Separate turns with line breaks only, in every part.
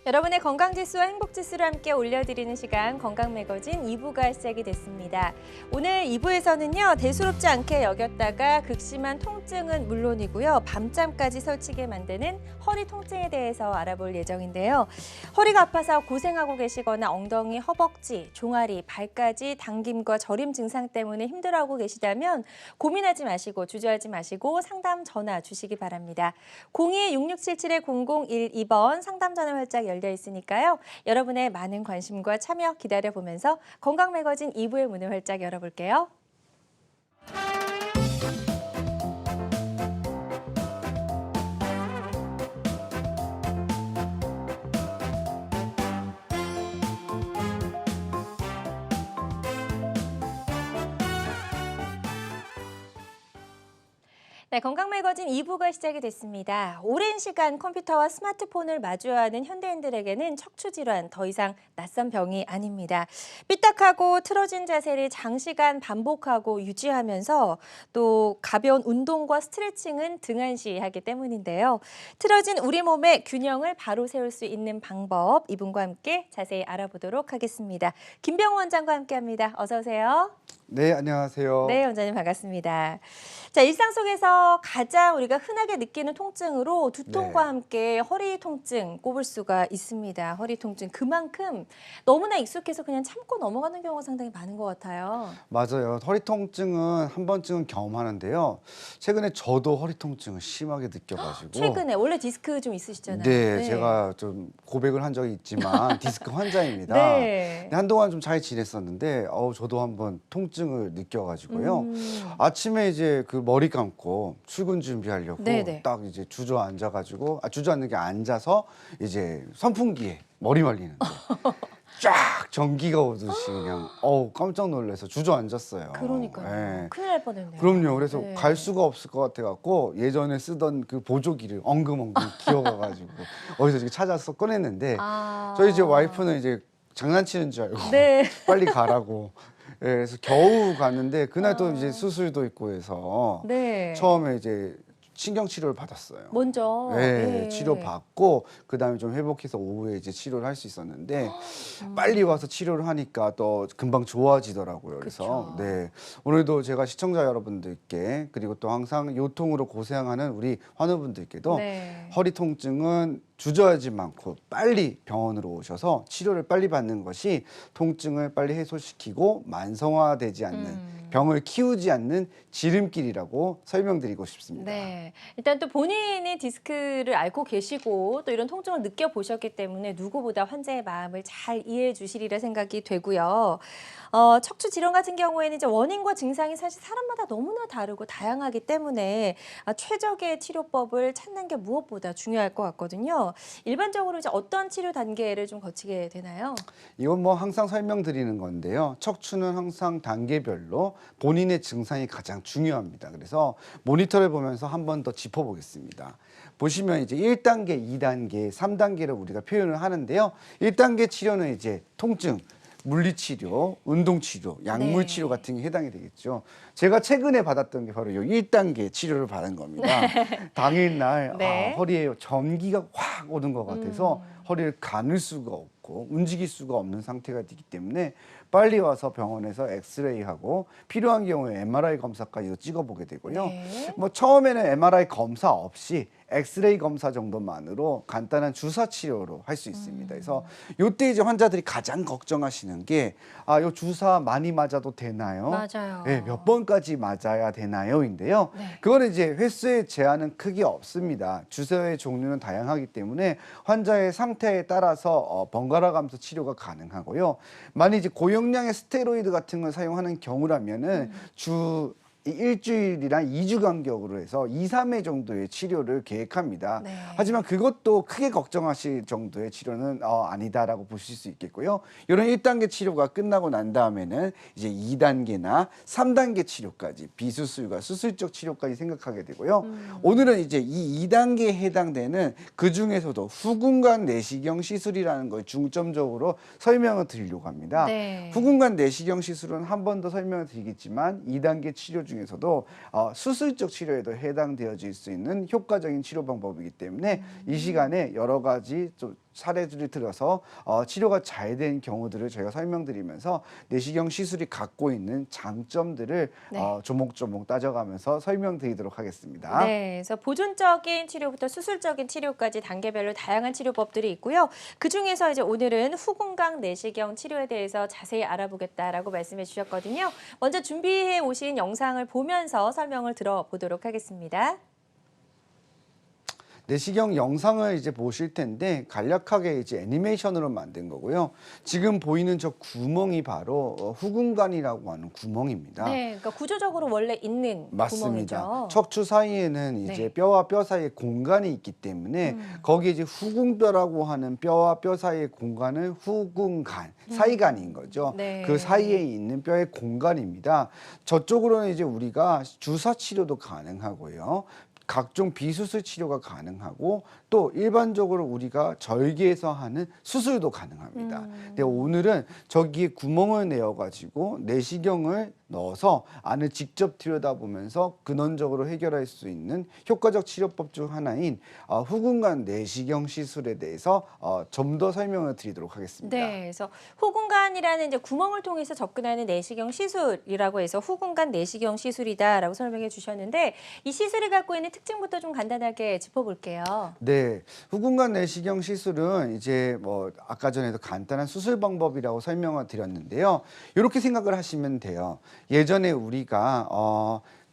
여러분의 건강지수와 행복지수를 함께 올려드리는 시간 건강매거진 2부가 시작이 됐습니다. 오늘 2부에서는요. 대수롭지 않게 여겼다가 극심한 통증은 물론이고요. 밤잠까지 설치게 만드는 허리 통증에 대해서 알아볼 예정인데요. 허리가 아파서 고생하고 계시거나 엉덩이, 허벅지, 종아리, 발까지 당김과 저림 증상 때문에 힘들어하고 계시다면 고민하지 마시고 주저하지 마시고 상담 전화 주시기 바랍니다. 02-6677-0012번 상담 전화 활짝 열려 있으니까요. 여러분의 많은 관심과 참여 기다려보면서 건강매거진 2부의 문을 활짝 열어볼게요. 네, 건강매거진 2부가 시작이 됐습니다. 오랜 시간 컴퓨터와 스마트폰을 마주해야 하는 현대인들에게는 척추질환 더 이상 낯선 병이 아닙니다. 삐딱하고 틀어진 자세를 장시간 반복하고 유지하면서 또 가벼운 운동과 스트레칭은 등한시하기 때문인데요. 틀어진 우리 몸의 균형을 바로 세울 수 있는 방법 이분과 함께 자세히 알아보도록 하겠습니다. 김병호 원장과 함께합니다. 어서 오세요.
네, 안녕하세요.
네, 원장님 반갑습니다. 자, 일상 속에서 가장 우리가 흔하게 느끼는 통증으로 두통과 함께 허리 통증 꼽을 수가 있습니다. 허리 통증 그만큼 너무나 익숙해서 그냥 참고 넘어가는 경우가 상당히 많은 것 같아요.
맞아요. 허리 통증은 한 번쯤은 경험하는데요. 최근에 저도 허리 통증을 심하게 느껴가지고.
최근에 원래 디스크 좀 있으시잖아요.
네, 제가 좀 고백을 한 적이 있지만 디스크 환자입니다.
네.
근데 한동안 좀 잘 지냈었는데 저도 한번 통증을 느껴가지고요. 아침에 이제 그 머리 감고 출근 준비하려고
네네.
딱 이제 주저앉아가지고 주저앉는 게 앉아서 이제 선풍기에 머리 말리는데 쫙 전기가 오듯이 그냥 깜짝 놀라서 주저앉았어요.
그러니까요.
네.
큰일 날 뻔했네요.
그럼요. 그래서
네.
갈 수가 없을 것 같아갖고 예전에 쓰던 그 보조기를 엉금엉금 기어가가지고 어디서 이렇게 찾아서 꺼냈는데 저희 이제 와이프는 이제 장난치는 줄 알고
네.
빨리 가라고. 예, 그래서 겨우 갔는데 그날 또 이제 수술도 있고 해서
네.
처음에 이제 신경 치료를 받았어요.
먼저.
네,
예.
치료 받고 그다음에 좀 회복해서 오후에 이제 치료를 할 수 있었는데 빨리 와서 치료를 하니까 또 금방 좋아지더라고요. 그래서
그쵸.
네, 오늘도 제가 시청자 여러분들께 그리고 또 항상 요통으로 고생하는 우리 환우분들께도
네.
허리 통증은 주저하지 않고 빨리 병원으로 오셔서 치료를 빨리 받는 것이 통증을 빨리 해소시키고 만성화되지 않는 병을 키우지 않는 지름길이라고 설명드리고 싶습니다.
네, 일단 또 본인이 디스크를 앓고 계시고 또 이런 통증을 느껴보셨기 때문에 누구보다 환자의 마음을 잘 이해해 주시리라 생각이 되고요. 척추 질환 같은 경우에는 이제 원인과 증상이 사실 사람마다 너무나 다르고 다양하기 때문에 최적의 치료법을 찾는 게 무엇보다 중요할 것 같거든요. 일반적으로 이제 어떤 치료 단계를 좀 거치게 되나요?
이건 뭐 항상 설명드리는 건데요. 척추는 항상 단계별로 본인의 증상이 가장 중요합니다. 그래서 모니터를 보면서 한 번 더 짚어보겠습니다. 보시면 이제 1단계, 2단계, 3단계를 우리가 표현을 하는데요. 1단계 치료는 이제 통증, 물리치료, 운동치료, 약물치료 같은 게 해당이 되겠죠. 제가 최근에 받았던 게 바로 이 1단계 치료를 받은 겁니다. 당일날
네.
허리에 전기가 확 오는 것 같아서 허리를 가눌 수가 없고 움직일 수가 없는 상태가 되기 때문에 빨리 와서 병원에서 엑스레이하고 필요한 경우에 MRI 검사까지도 찍어보게 되고요.
네.
뭐 처음에는 MRI 검사 없이 엑스레이 검사 정도만으로 간단한 주사 치료로 할 수 있습니다. 그래서 이때 이제 환자들이 가장 걱정하시는 게 요 주사 많이 맞아도 되나요?
맞아요.
네, 몇 번까지 맞아야 되나요?인데요.
네.
그거는 이제 횟수의 제한은 크게 없습니다. 주사의 종류는 다양하기 때문에 환자의 상태에 따라서 번갈아 가면서 치료가 가능하고요. 만약 이제 고용량의 스테로이드 같은 걸 사용하는 경우라면은 주 일주일이랑 2주 간격으로 해서 2, 3회 정도의 치료를 계획합니다.
네.
하지만 그것도 크게 걱정하실 정도의 치료는 아니다라고 보실 수 있겠고요. 이런 1단계 치료가 끝나고 난 다음에는 이제 2단계나 3단계 치료까지 비수술과 수술적 치료까지 생각하게 되고요. 오늘은 이제 이 2단계에 해당되는 그 중에서도 후궁관 내시경 시술이라는 걸 중점적으로 설명을 드리려고 합니다.
네.
후궁관 내시경 시술은 한 번 더 설명을 드리겠지만 2단계 치료 중에서도 수술적 치료에도 해당되어질 수 있는 효과적인 치료 방법이기 때문에 이 시간에 여러 가지 좀 사례들을 들어서 치료가 잘 된 경우들을 저희가 설명드리면서 내시경 시술이 갖고 있는 장점들을
네.
조목조목 따져가면서 설명드리도록 하겠습니다.
네, 그래서 보존적인 치료부터 수술적인 치료까지 단계별로 다양한 치료법들이 있고요. 그 중에서 이제 오늘은 후궁강 내시경 치료에 대해서 자세히 알아보겠다라고 말씀해 주셨거든요. 먼저 준비해 오신 영상을 보면서 설명을 들어보도록 하겠습니다.
내시경 영상을 이제 보실 텐데 간략하게 이제 애니메이션으로 만든 거고요. 지금 보이는 저 구멍이 바로 후궁관이라고 하는 구멍입니다.
네, 그러니까 구조적으로 원래 있는
맞습니다.
구멍이죠.
척추 사이에는 이제
네.
뼈와 뼈 사이에 공간이 있기 때문에 거기에 이제 후궁뼈라고 하는 뼈와 뼈 사이의 공간을 후궁간, 사이간인 거죠.
네.
그 사이에 있는 뼈의 공간입니다. 저쪽으로는 이제 우리가 주사 치료도 가능하고요. 각종 비수술 치료가 가능하고 또 일반적으로 우리가 절개에서 하는 수술도 가능합니다. 근데 오늘은 저기에 구멍을 내어 가지고 내시경을 넣어서 안을 직접 들여다보면서 근원적으로 해결할 수 있는 효과적 치료법 중 하나인 후궁관 내시경 시술에 대해서 좀 더 설명을 드리도록 하겠습니다.
네, 그래서 후궁관이라는 이제 구멍을 통해서 접근하는 내시경 시술이라고 해서 후궁관 내시경 시술이다라고 설명해 주셨는데 이 시술이 갖고 있는 특징부터 좀 간단하게 짚어볼게요.
네, 후궁관 내시경 시술은 이제 뭐 아까 전에도 간단한 수술 방법이라고 설명을 드렸는데요. 이렇게 생각을 하시면 돼요. 예전에 우리가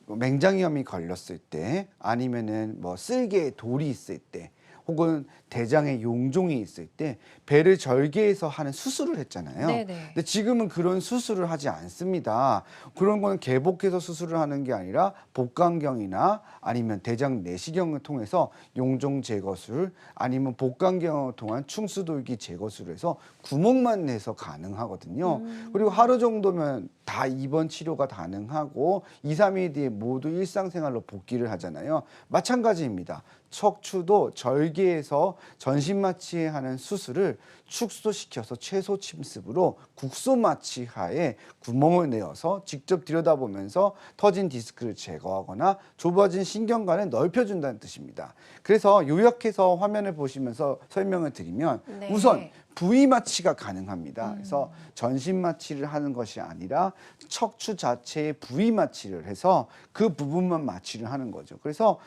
맹장염이 걸렸을 때 아니면은 뭐 쓸개에 돌이 있을 때 혹은 대장에 용종이 있을 때 배를 절개해서 하는 수술을 했잖아요.
네네.
근데 지금은 그런 수술을 하지 않습니다. 그런 거는 개복해서 수술을 하는 게 아니라 복강경이나 아니면 대장 내시경을 통해서 용종 제거술 아니면 복강경을 통한 충수돌기 제거술을 해서 구멍만 내서 가능하거든요. 그리고 하루 정도면 다 입원 치료가 가능하고 2, 3일 뒤에 모두 일상생활로 복귀를 하잖아요. 마찬가지입니다. 척추도 절개해서 전신 마취하는 수술을 축소시켜서 최소 침습으로 국소 마취하에 구멍을 내어서 직접 들여다보면서 터진 디스크를 제거하거나 좁아진 신경관을 넓혀준다는 뜻입니다. 그래서 요약해서 화면을 보시면서 설명을 드리면
네.
우선 부위 마취가 가능합니다. 그래서 전신 마취를 하는 것이 아니라 척추 자체의 부위 마취를 해서 그 부분만 마취를 하는 거죠. 그래서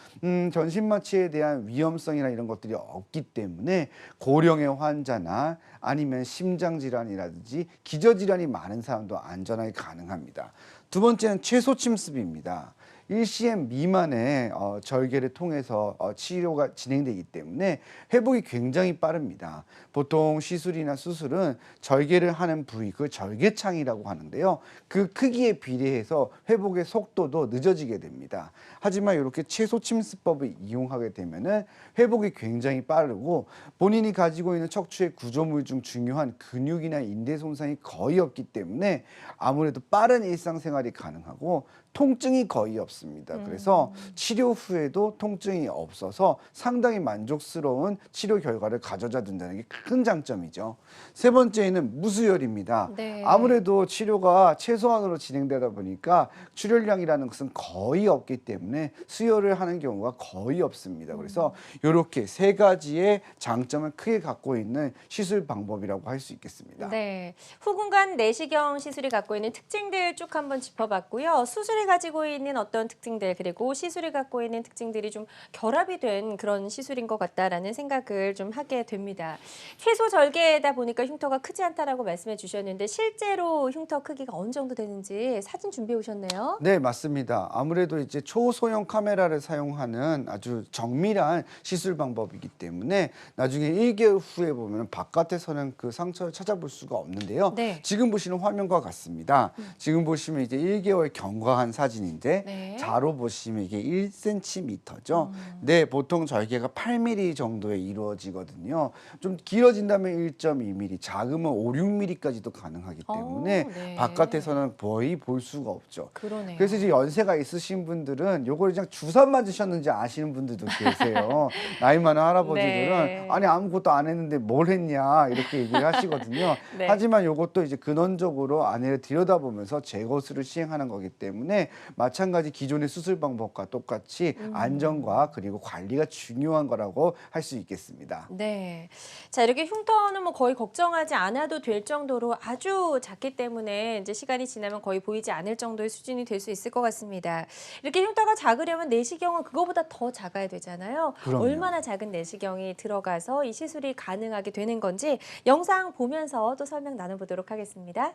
전신 마취에 대한 위험성이나 이런 것들이 없기 때문에 고령의 환자나 아니면 심장 질환이라든지 기저 질환이 많은 사람도 안전하게 가능합니다. 두 번째는 최소 침습입니다. 1cm 미만의 절개를 통해서 치료가 진행되기 때문에 회복이 굉장히 빠릅니다. 보통 시술이나 수술은 절개를 하는 부위, 그 절개창이라고 하는데요. 그 크기에 비례해서 회복의 속도도 늦어지게 됩니다. 하지만 이렇게 최소 침습법을 이용하게 되면은 회복이 굉장히 빠르고 본인이 가지고 있는 척추의 구조물 중 중요한 근육이나 인대 손상이 거의 없기 때문에 아무래도 빠른 일상생활이 가능하고 통증이 거의 없습니다. 그래서 치료 후에도 통증이 없어서 상당히 만족스러운 치료 결과를 가져다 준다는 게 큰 장점이죠. 세 번째는 무수혈입니다.
네.
아무래도 치료가 최소한으로 진행되다 보니까 출혈량이라는 것은 거의 없기 때문에 수혈을 하는 경우가 거의 없습니다. 그래서 이렇게 세 가지의 장점을 크게 갖고 있는 시술 방법이라고 할 수 있겠습니다.
네, 후궁관 내시경 시술이 갖고 있는 특징들 쭉 한번 짚어봤고요. 수술이 가지고 있는 어떤 특징들 그리고 시술이 갖고 있는 특징들이 좀 결합이 된 그런 시술인 것 같다라는 생각을 좀 하게 됩니다. 최소 절개다 보니까 흉터가 크지 않다라고 말씀해 주셨는데 실제로 흉터 크기가 어느 정도 되는지 사진 준비해 오셨네요.
네, 맞습니다. 아무래도 이제 초소형 카메라를 사용하는 아주 정밀한 시술 방법이기 때문에 나중에 1개월 후에 보면 바깥에서는 그 상처를 찾아볼 수가 없는데요.
네.
지금 보시는 화면과 같습니다. 지금 보시면 이제 1개월 경과한 사진인데
네.
자로 보시면 이게 1cm죠. 네, 보통 절개가 8mm 정도에 이루어지거든요. 좀 길어진다면 1.2mm, 작으면 5, 6mm까지도 가능하기 때문에
네.
바깥에서는 거의 볼 수가 없죠.
그러네요.
그래서 이제 연세가 있으신 분들은 요걸 그냥 주사 맞으셨는지 아시는 분들도 계세요. 나이 많은 할아버지들은
네.
아니 아무것도 안 했는데 뭘 했냐 이렇게 얘기를 하시거든요.
네.
하지만 요것도 이제 근원적으로 안을 들여다보면서 제거술을 시행하는 거기 때문에 마찬가지 기존의 수술 방법과 똑같이 안전과 그리고 관리가 중요한 거라고 할 수 있겠습니다.
네. 자, 이렇게 흉터는 뭐 거의 걱정하지 않아도 될 정도로 아주 작기 때문에 이제 시간이 지나면 거의 보이지 않을 정도의 수준이 될 수 있을 것 같습니다. 이렇게 흉터가 작으려면 내시경은 그거보다 더 작아야 되잖아요.
그럼요.
얼마나 작은 내시경이 들어가서 이 시술이 가능하게 되는 건지 영상 보면서 또 설명 나눠보도록 하겠습니다.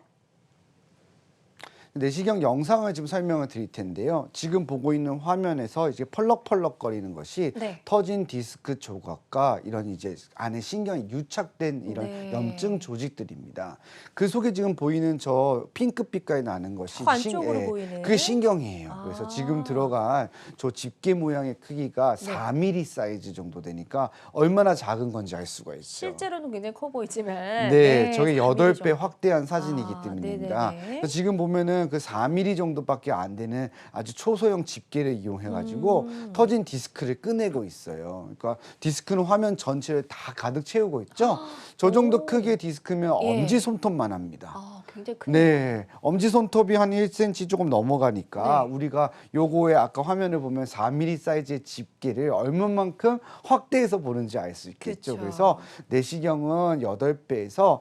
내시경 영상을 지금 설명을 드릴 텐데요. 지금 보고 있는 화면에서 이제 펄럭펄럭거리는 것이
네.
터진 디스크 조각과 이런 이제 안에 신경이 유착된 이런
네.
염증 조직들입니다. 그 속에 지금 보이는 저 핑크빛깔이 나는 것이
안쪽으로 보이는.
그게 신경이에요. 그래서 지금 들어간 저 집게 모양의 크기가
네.
4mm 사이즈 정도 되니까 얼마나 작은 건지 알 수가 있죠.
실제로는 굉장히 커 보이지만
네, 저게
4mm
8배
정도.
확대한 사진이기
아,
때문입니다.
네네네.
그래서 지금 보면은 그 4mm 정도밖에 안 되는 아주 초소형 집게를 이용해 가지고 터진 디스크를 꺼내고 있어요. 그러니까 디스크는 화면 전체를 다 가득 채우고 있죠. 저 정도
오.
크기의 디스크면
예.
엄지 손톱만 합니다.
아, 굉장히 큰.
네, 엄지 손톱이 한 1cm 조금 넘어가니까
네.
우리가 요거에 아까 화면을 보면 4mm 사이즈의 집게를 얼마만큼 확대해서 보는지 알 수 있겠죠.
그쵸.
그래서 내시경은 8배에서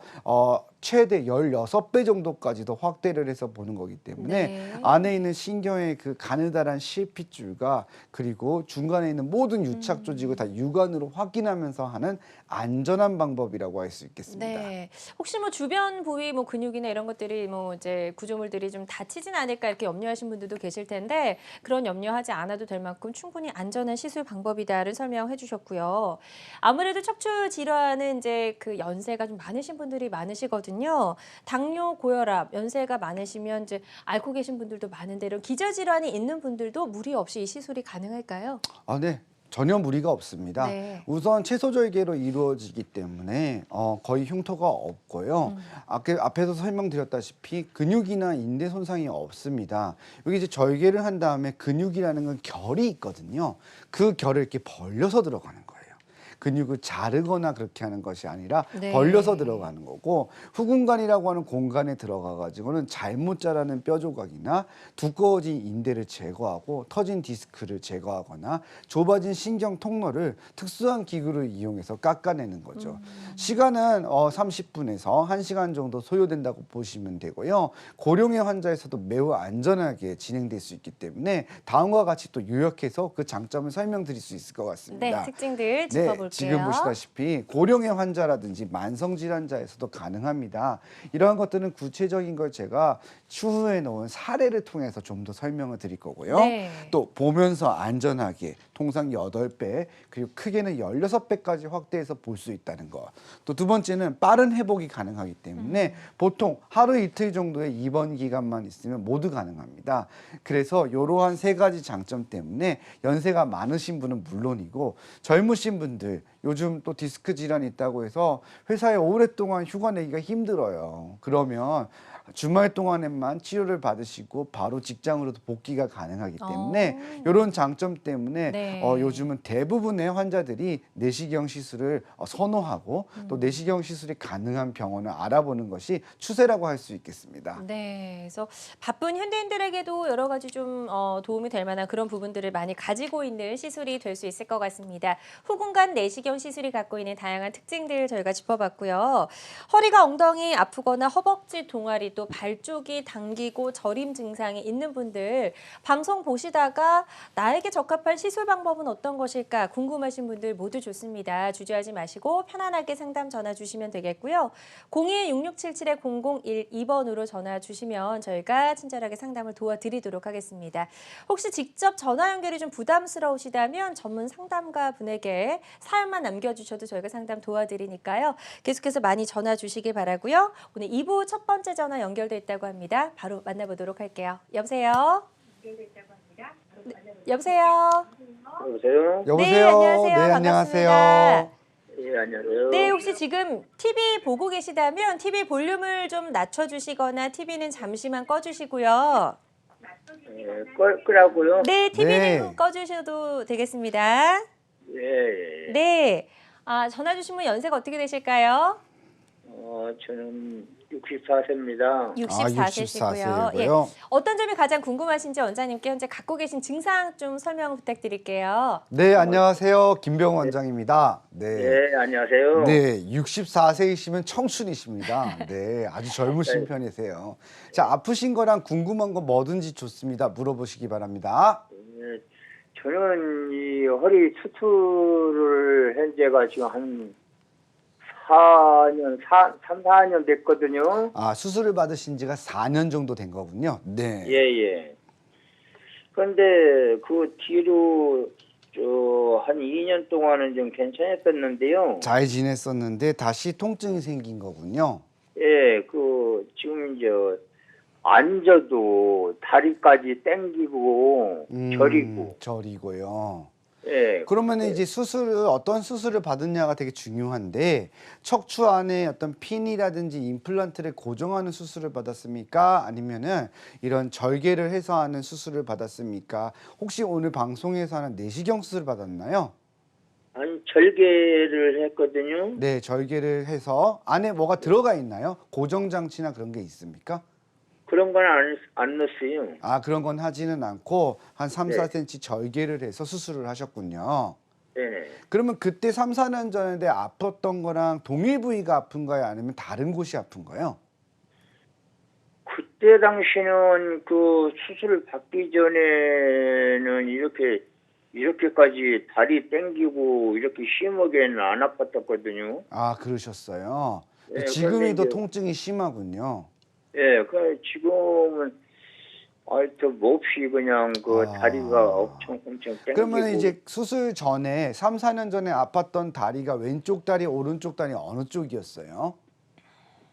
최대 16배 정도까지도 확대를 해서 보는 거기 때문에
네.
안에 있는 신경의 그 가느다란 실핏줄과 그리고 중간에 있는 모든 유착 조직을 다 육안으로 확인하면서 하는 안전한 방법이라고 할 수 있겠습니다.
네. 혹시 뭐 주변 부위 뭐 근육이나 이런 것들이 뭐 이제 구조물들이 좀 다치진 않을까 이렇게 염려하신 분들도 계실 텐데 그런 염려하지 않아도 될 만큼 충분히 안전한 시술 방법이다를 설명해 주셨고요. 아무래도 척추 질환은 이제 그 연세가 좀 많으신 분들이 많으시거든요. 당뇨, 고혈압, 연세가 많으시면 이제 앓고 계신 분들도 많은데 이런 기저질환이 있는 분들도 무리 없이 이 시술이 가능할까요?
아, 네. 전혀 무리가 없습니다.
네.
우선 채소절개로 이루어지기 때문에 거의 흉터가 없고요. 앞에서 설명드렸다시피 근육이나 인대 손상이 없습니다. 여기 이제 절개를 한 다음에 근육이라는 건 결이 있거든요. 그 결을 이렇게 벌려서 들어가는 거예요. 근육을 자르거나 그렇게 하는 것이 아니라
네.
벌려서 들어가는 거고 후궁관이라고 하는 공간에 들어가 가지고는 잘못 자라는 뼈 조각이나 두꺼워진 인대를 제거하고 터진 디스크를 제거하거나 좁아진 신경 통로를 특수한 기구를 이용해서 깎아내는 거죠. 시간은 30분에서 1시간 정도 소요된다고 보시면 되고요. 고령의 환자에서도 매우 안전하게 진행될 수 있기 때문에 다음과 같이 또 요약해서 그 장점을 설명드릴 수 있을 것 같습니다.
네, 특징들 짚어볼게요.
지금 보시다시피 고령의 환자라든지 만성질환자에서도 가능합니다. 이러한 것들은 구체적인 걸 제가 추후에 놓은 사례를 통해서 좀 더 설명을 드릴 거고요.
네.
또 보면서 안전하게 통상 8배 그리고 크게는 16배까지 확대해서 볼 수 있다는 것. 또 두 번째는 빠른 회복이 가능하기 때문에 보통 하루 이틀 정도의 입원 기간만 있으면 모두 가능합니다. 그래서 이러한 세 가지 장점 때문에 연세가 많으신 분은 물론이고 젊으신 분들 요즘 또 디스크 질환이 있다고 해서 회사에 오랫동안 휴가 내기가 힘들어요. 그러면 주말 동안에만 치료를 받으시고 바로 직장으로도 복귀가 가능하기 때문에 이런 장점 때문에
네.
요즘은 대부분의 환자들이 내시경 시술을 선호하고 또 내시경 시술이 가능한 병원을 알아보는 것이 추세라고 할 수 있겠습니다.
네, 그래서 바쁜 현대인들에게도 여러 가지 좀 도움이 될 만한 그런 부분들을 많이 가지고 있는 시술이 될 수 있을 것 같습니다. 후궁관 내시경 시술이 갖고 있는 다양한 특징들 저희가 짚어봤고요. 허리가 엉덩이 아프거나 허벅지 동아리 또 발 쪽이 당기고 저림 증상이 있는 분들 방송 보시다가 나에게 적합한 시술 방법은 어떤 것일까 궁금하신 분들 모두 좋습니다. 주저하지 마시고 편안하게 상담 전화 주시면 되겠고요. 02-6677-0012번으로 전화 주시면 저희가 친절하게 상담을 도와드리도록 하겠습니다. 혹시 직접 전화 연결이 좀 부담스러우시다면 전문 상담가 분에게 사연만 남겨주셔도 저희가 상담 도와드리니까요. 계속해서 많이 전화 주시길 바라고요. 오늘 2부 첫 번째 전화 연결돼 있다고 합니다. 바로 만나보도록 할게요. 여보세요? 네, 여보세요?
여보세요?
여보세요.
안녕하세요.
네,
반갑습니다.
안녕하세요.
예, 안녕하세요.
네, 혹시 지금 TV 보고 계시다면 TV 볼륨을 좀 낮춰주시거나 TV는 잠시만 꺼주시고요.
예, 끄라고요?
네, TV는
네.
꺼주셔도 되겠습니다.
예, 예.
네. 전화 주신 분 연세가 어떻게 되실까요?
저는 64세입니다.
64세시고요. 예.
64세고요.
어떤 점이 가장 궁금하신지 원장님께 현재 갖고 계신 증상 좀 설명 부탁드릴게요.
네, 안녕하세요. 김병호 원장입니다. 네.
네, 안녕하세요.
네, 64세이시면 청춘이십니다. 네, 아주 젊으신 편이세요. 자, 아프신 거랑 궁금한 거 뭐든지 좋습니다. 물어보시기 바랍니다.
네, 저는 이 허리 수술을 현재가 지금 한 3, 4년 됐거든요.
아, 수술을 받으신 지가 4년 정도 된 거군요. 네.
예. 그런데 그 뒤로 한 2년 동안은 좀 괜찮았었는데요.
잘 지냈었는데 다시 통증이 생긴 거군요.
예, 지금 이제 앉아도 다리까지 땡기고 저리고.
저리고요.
예.
그러면 이제 어떤 수술을 받았냐가 되게 중요한데 척추 안에 어떤 핀이라든지 임플란트를 고정하는 수술을 받았습니까? 아니면은 이런 절개를 해서 하는 수술을 받았습니까? 혹시 오늘 방송에서 하는 내시경 수술 받았나요?
아니, 절개를 했거든요.
네, 절개를 해서 안에 뭐가 들어가 있나요? 고정 장치나 그런 게 있습니까?
그런 건 안 넣었어요.
아, 그런 건 하지는 않고 한 3,
네.
4cm 절개를 해서 수술을 하셨군요.
네네.
그러면 그때 3, 4년 전에 아팠던 거랑 동일 부위가 아픈가요? 아니면 다른 곳이 아픈가요?
그때 당시는 그 수술을 받기 전에는 이렇게까지 다리 땡기고 이렇게 심하게는 안 아팠었거든요.
아, 그러셨어요.
네,
지금이
그런데
더
이제-
통증이 심하군요.
예, 지금은 더 몹시 그냥 다리가 엄청 땡기고.
그러면 이제 수술 전에 3, 4년 전에 아팠던 다리가 왼쪽 다리, 오른쪽 다리 어느 쪽이었어요?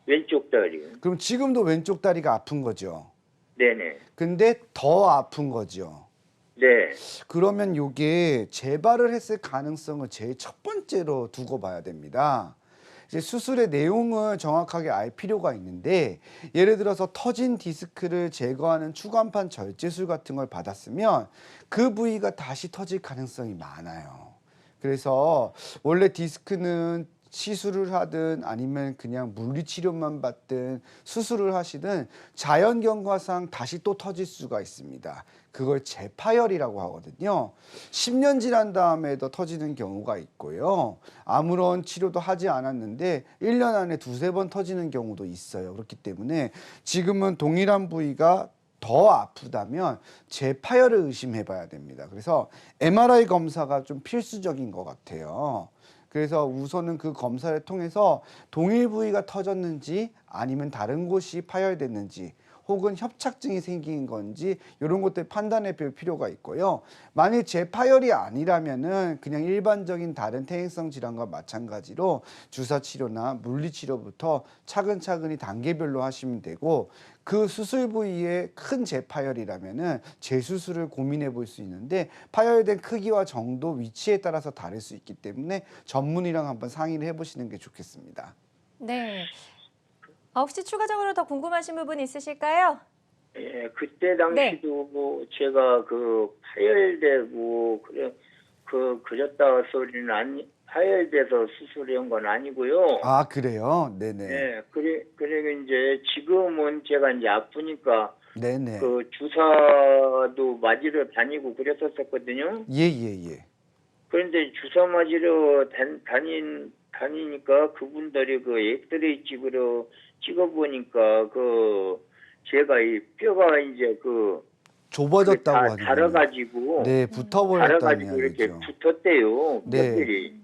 왼쪽 다리.
그럼 지금도 왼쪽 다리가 아픈 거죠?
네네.
근데 더 아픈 거죠?
네.
그러면 이게 재발을 했을 가능성을 제일 첫 번째로 두고 봐야 됩니다. 이제 수술의 내용을 정확하게 알 필요가 있는데 예를 들어서 터진 디스크를 제거하는 추간판 절제술 같은 걸 받았으면 그 부위가 다시 터질 가능성이 많아요. 그래서 원래 디스크는 시술을 하든 아니면 그냥 물리치료만 받든 수술을 하시든 자연경과상 다시 또 터질 수가 있습니다. 그걸 재파열이라고 하거든요. 10년 지난 다음에도 터지는 경우가 있고요. 아무런 치료도 하지 않았는데 1년 안에 두세 번 터지는 경우도 있어요. 그렇기 때문에 지금은 동일한 부위가 더 아프다면 재파열을 의심해 봐야 됩니다. 그래서 MRI 검사가 좀 필수적인 것 같아요. 그래서 우선은 그 검사를 통해서 동일 부위가 터졌는지 아니면 다른 곳이 파열됐는지 혹은 협착증이 생긴 건지 이런 것들 판단해 볼 필요가 있고요. 만일 재파열이 아니라면은 그냥 일반적인 다른 퇴행성 질환과 마찬가지로 주사 치료나 물리 치료부터 차근차근히 단계별로 하시면 되고 그 수술 부위에 큰 재파열이라면은 재수술을 고민해 볼 수 있는데 파열된 크기와 정도, 위치에 따라서 다를 수 있기 때문에 전문의랑 한번 상의를 해보시는 게 좋겠습니다.
네. 혹시 추가적으로 더 궁금하신 부분 있으실까요?
예, 그때 당시도 제가 파열되고 그랬다 소리는 파열돼서 수술한 건 아니고요.
아, 그래요? 네네.
예, 그래 이제 지금은 제가 이제 아프니까
네네.
주사도 맞으러 다니고 그랬었거든요.
예.
그런데 주사 맞으러 다니니까 그분들이 엑스레이 찍어보니까 제가 이 뼈가 이제
좁아졌다고 하네요.
달아가지고
네, 붙어버렸다는
달아가지고 이렇게
이야기죠.
붙었대요.
네.
뼈들이.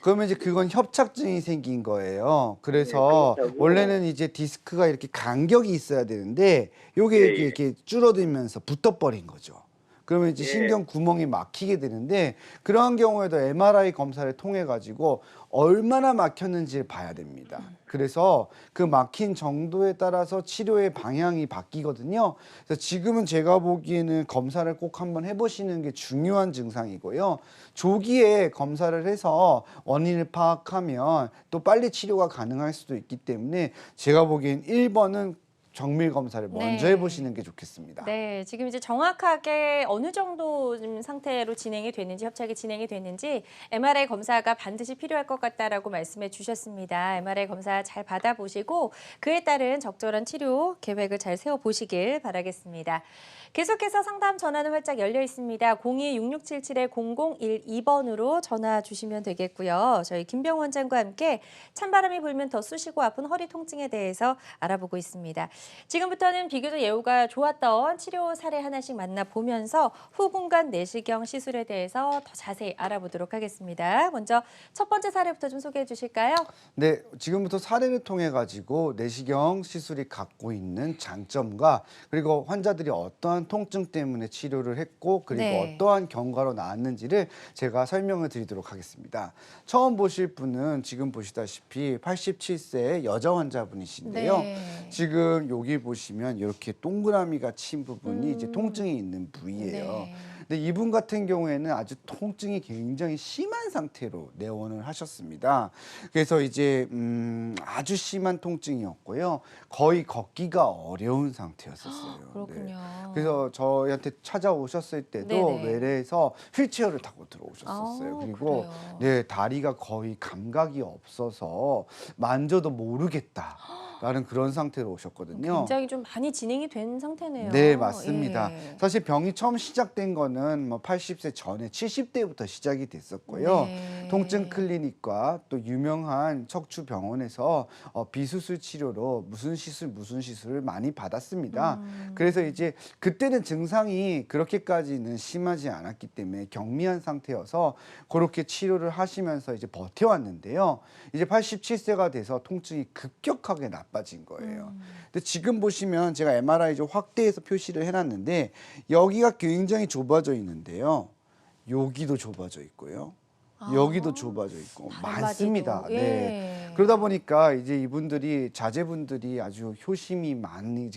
그러면 이제 그건 협착증이 생긴 거예요. 그래서
네, 그렇다고.
원래는 이제 디스크가 이렇게 간격이 있어야 되는데 요게
예,
이렇게 줄어들면서 붙어버린 거죠. 그러면 이제
예.
신경 구멍이 막히게 되는데 그러한 경우에도 MRI 검사를 통해 가지고 얼마나 막혔는지를 봐야 됩니다. 그래서 그 막힌 정도에 따라서 치료의 방향이 바뀌거든요. 그래서 지금은 제가 보기에는 검사를 꼭 한번 해보시는 게 중요한 증상이고요. 조기에 검사를 해서 원인을 파악하면 또 빨리 치료가 가능할 수도 있기 때문에 제가 보기엔 1번은 정밀 검사를 먼저
네.
해보시는 게 좋겠습니다.
네, 지금 이제 정확하게 어느 정도 좀 상태로 진행이 됐는지, 협착이 진행이 됐는지 MRI 검사가 반드시 필요할 것 같다라고 말씀해 주셨습니다. MRI 검사 잘 받아보시고 그에 따른 적절한 치료 계획을 잘 세워보시길 바라겠습니다. 계속해서 상담 전화는 활짝 열려 있습니다. 02-6677-0012번으로 전화 주시면 되겠고요. 저희 김병 원장과 함께 찬바람이 불면 더 쑤시고 아픈 허리 통증에 대해서 알아보고 있습니다. 지금부터는 비교적 예후가 좋았던 치료 사례 하나씩 만나보면서 후궁관 내시경 시술에 대해서 더 자세히 알아보도록 하겠습니다. 먼저 첫 번째 사례부터 좀 소개해 주실까요?
네, 지금부터 사례를 통해 가지고 내시경 시술이 갖고 있는 장점과 그리고 환자들이 어떠한 통증 때문에 치료를 했고 그리고
네.
어떠한 경과로 나왔는지를 제가 설명을 드리도록 하겠습니다. 처음 보실 분은 지금 보시다시피 87세 여자 환자분이신데요.
네.
지금 여기 보시면 이렇게 동그라미가 친 부분이 이제 통증이 있는 부위예요.
네.
근데 이분 같은 경우에는 아주 통증이 굉장히 심한 상태로 내원을 하셨습니다. 그래서 이제 아주 심한 통증이었고요. 거의 걷기가 어려운 상태였었어요.
그렇군요.
네. 그래서 저희한테 찾아오셨을 때도
네네.
외래에서 휠체어를 타고 들어오셨었어요. 그리고
그래요.
네, 다리가 거의 감각이 없어서 만져도 모르겠다. 라는 그런 상태로 오셨거든요.
굉장히 좀 많이 진행이 된 상태네요.
네, 맞습니다.
예.
사실 병이 처음 시작된 거는 뭐 80세 전에 70대부터 시작이 됐었고요.
네.
통증 클리닉과 또 유명한 척추 병원에서 비수술 치료로 무슨 시술을 많이 받았습니다. 그래서 이제 그때는 증상이 그렇게까지는 심하지 않았기 때문에 경미한 상태여서 그렇게 치료를 하시면서 이제 버텨왔는데요. 이제 87세가 돼서 통증이 급격하게 나빠진 거예요. 근데 지금 보시면 제가 MRI 좀 확대해서 표시를 해놨는데 여기가 굉장히 좁아져 있는데요. 여기도 좁아져 있고요. 여기도 좁아져 있고
다른
많습니다.
바디도.
네.
예.
그러다 보니까 이제 이분들이 자제분들이 아주 효심이 많이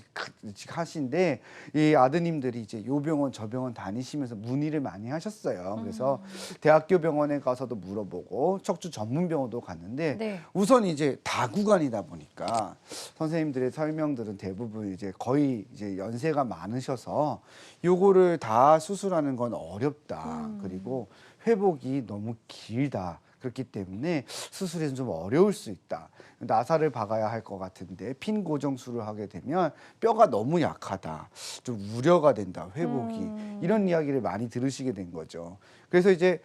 하신데 이 아드님들이 이제 요 병원 저 병원 다니시면서 문의를 많이 하셨어요. 그래서 대학교 병원에 가서도 물어보고 척추 전문 병원도 갔는데
네.
우선 이제 다구간이다 보니까 선생님들의 설명들은 대부분 이제 거의 이제 연세가 많으셔서 요거를 다 수술하는 건 어렵다. 그리고 회복이 너무 길다. 그렇기 때문에 수술에는 좀 어려울 수 있다. 나사를 박아야 할 것 같은데 핀 고정술을 하게 되면 뼈가 너무 약하다. 좀 우려가 된다. 회복이. 이런 이야기를 많이 들으시게 된 거죠. 그래서 이제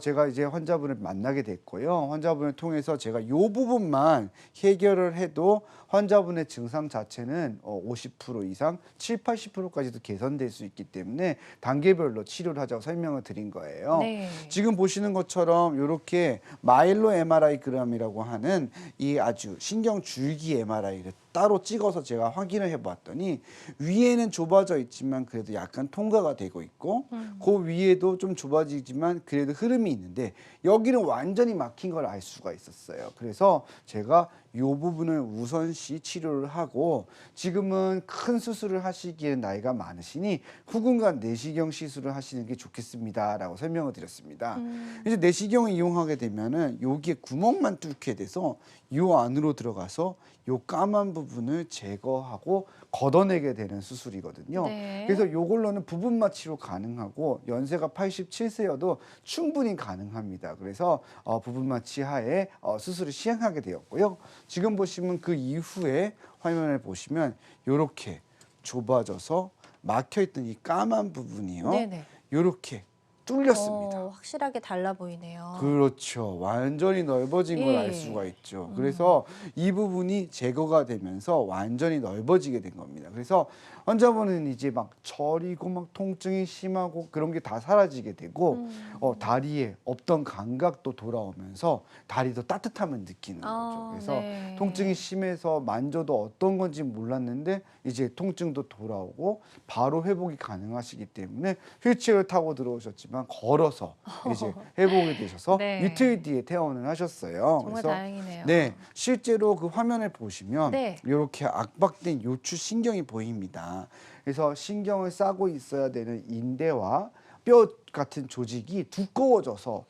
제가 이제 환자분을 만나게 됐고요. 환자분을 통해서 제가 이 부분만 해결을 해도 환자분의 증상 자체는 50% 이상, 7, 80%까지도 개선될 수 있기 때문에 단계별로 치료를 하자고 설명을 드린 거예요.
네.
지금 보시는 것처럼 이렇게 마일로 MRI그램이라고 하는 이 아주 신경 줄기 MRI를 따로 찍어서 제가 확인을 해봤더니 위에는 좁아져 있지만 그래도 약간 통과가 되고 있고 그 위에도 좀 좁아지지만 그래도 흐름이 있는데 여기는 완전히 막힌 걸 알 수가 있었어요. 그래서 제가 이 부분을 우선시 치료를 하고 지금은 큰 수술을 하시기에 나이가 많으시니 후궁관 내시경 시술을 하시는 게 좋겠습니다라고 설명을 드렸습니다. 이제 내시경을 이용하게 되면은 여기에 구멍만 뚫게 돼서 요 안으로 들어가서 요 까만 부분을 제거하고 걷어내게 되는 수술이거든요.
네.
그래서 요걸로는 부분마 치료 가능하고 연세가 87세여도 충분히 가능합니다. 그래서 부분마 치하에 수술을 시행하게 되었고요. 지금 보시면 그 이후에 화면을 보시면 요렇게 좁아져서 막혀있던 이 까만 부분이요.
네네.
요렇게 뚫렸습니다.
확실하게 달라 보이네요.
그렇죠. 완전히 넓어진 걸 알
예.
수가 있죠. 그래서 이 부분이 제거가 되면서 완전히 넓어지게 된 겁니다. 그래서 환자분은 이제 막 저리고 막 통증이 심하고 그런 게 다 사라지게 되고 다리에 없던 감각도 돌아오면서 다리도 따뜻함을 느끼는 거죠. 그래서
네.
통증이 심해서 만져도 어떤 건지 몰랐는데 이제 통증도 돌아오고 바로 회복이 가능하시기 때문에 휠체어를 타고 들어오셨지만 걸어서 이제 회복이 되셔서
네.
이틀 뒤에 퇴원을 하셨어요.
정말
그래서
다행이네요.
네, 실제로 그 화면을 보시면
네.
이렇게 압박된 요추 신경이 보입니다. 그래서 신경을 싸고 있어야 되는 인대와 뼈 같은 조직이 두꺼워져서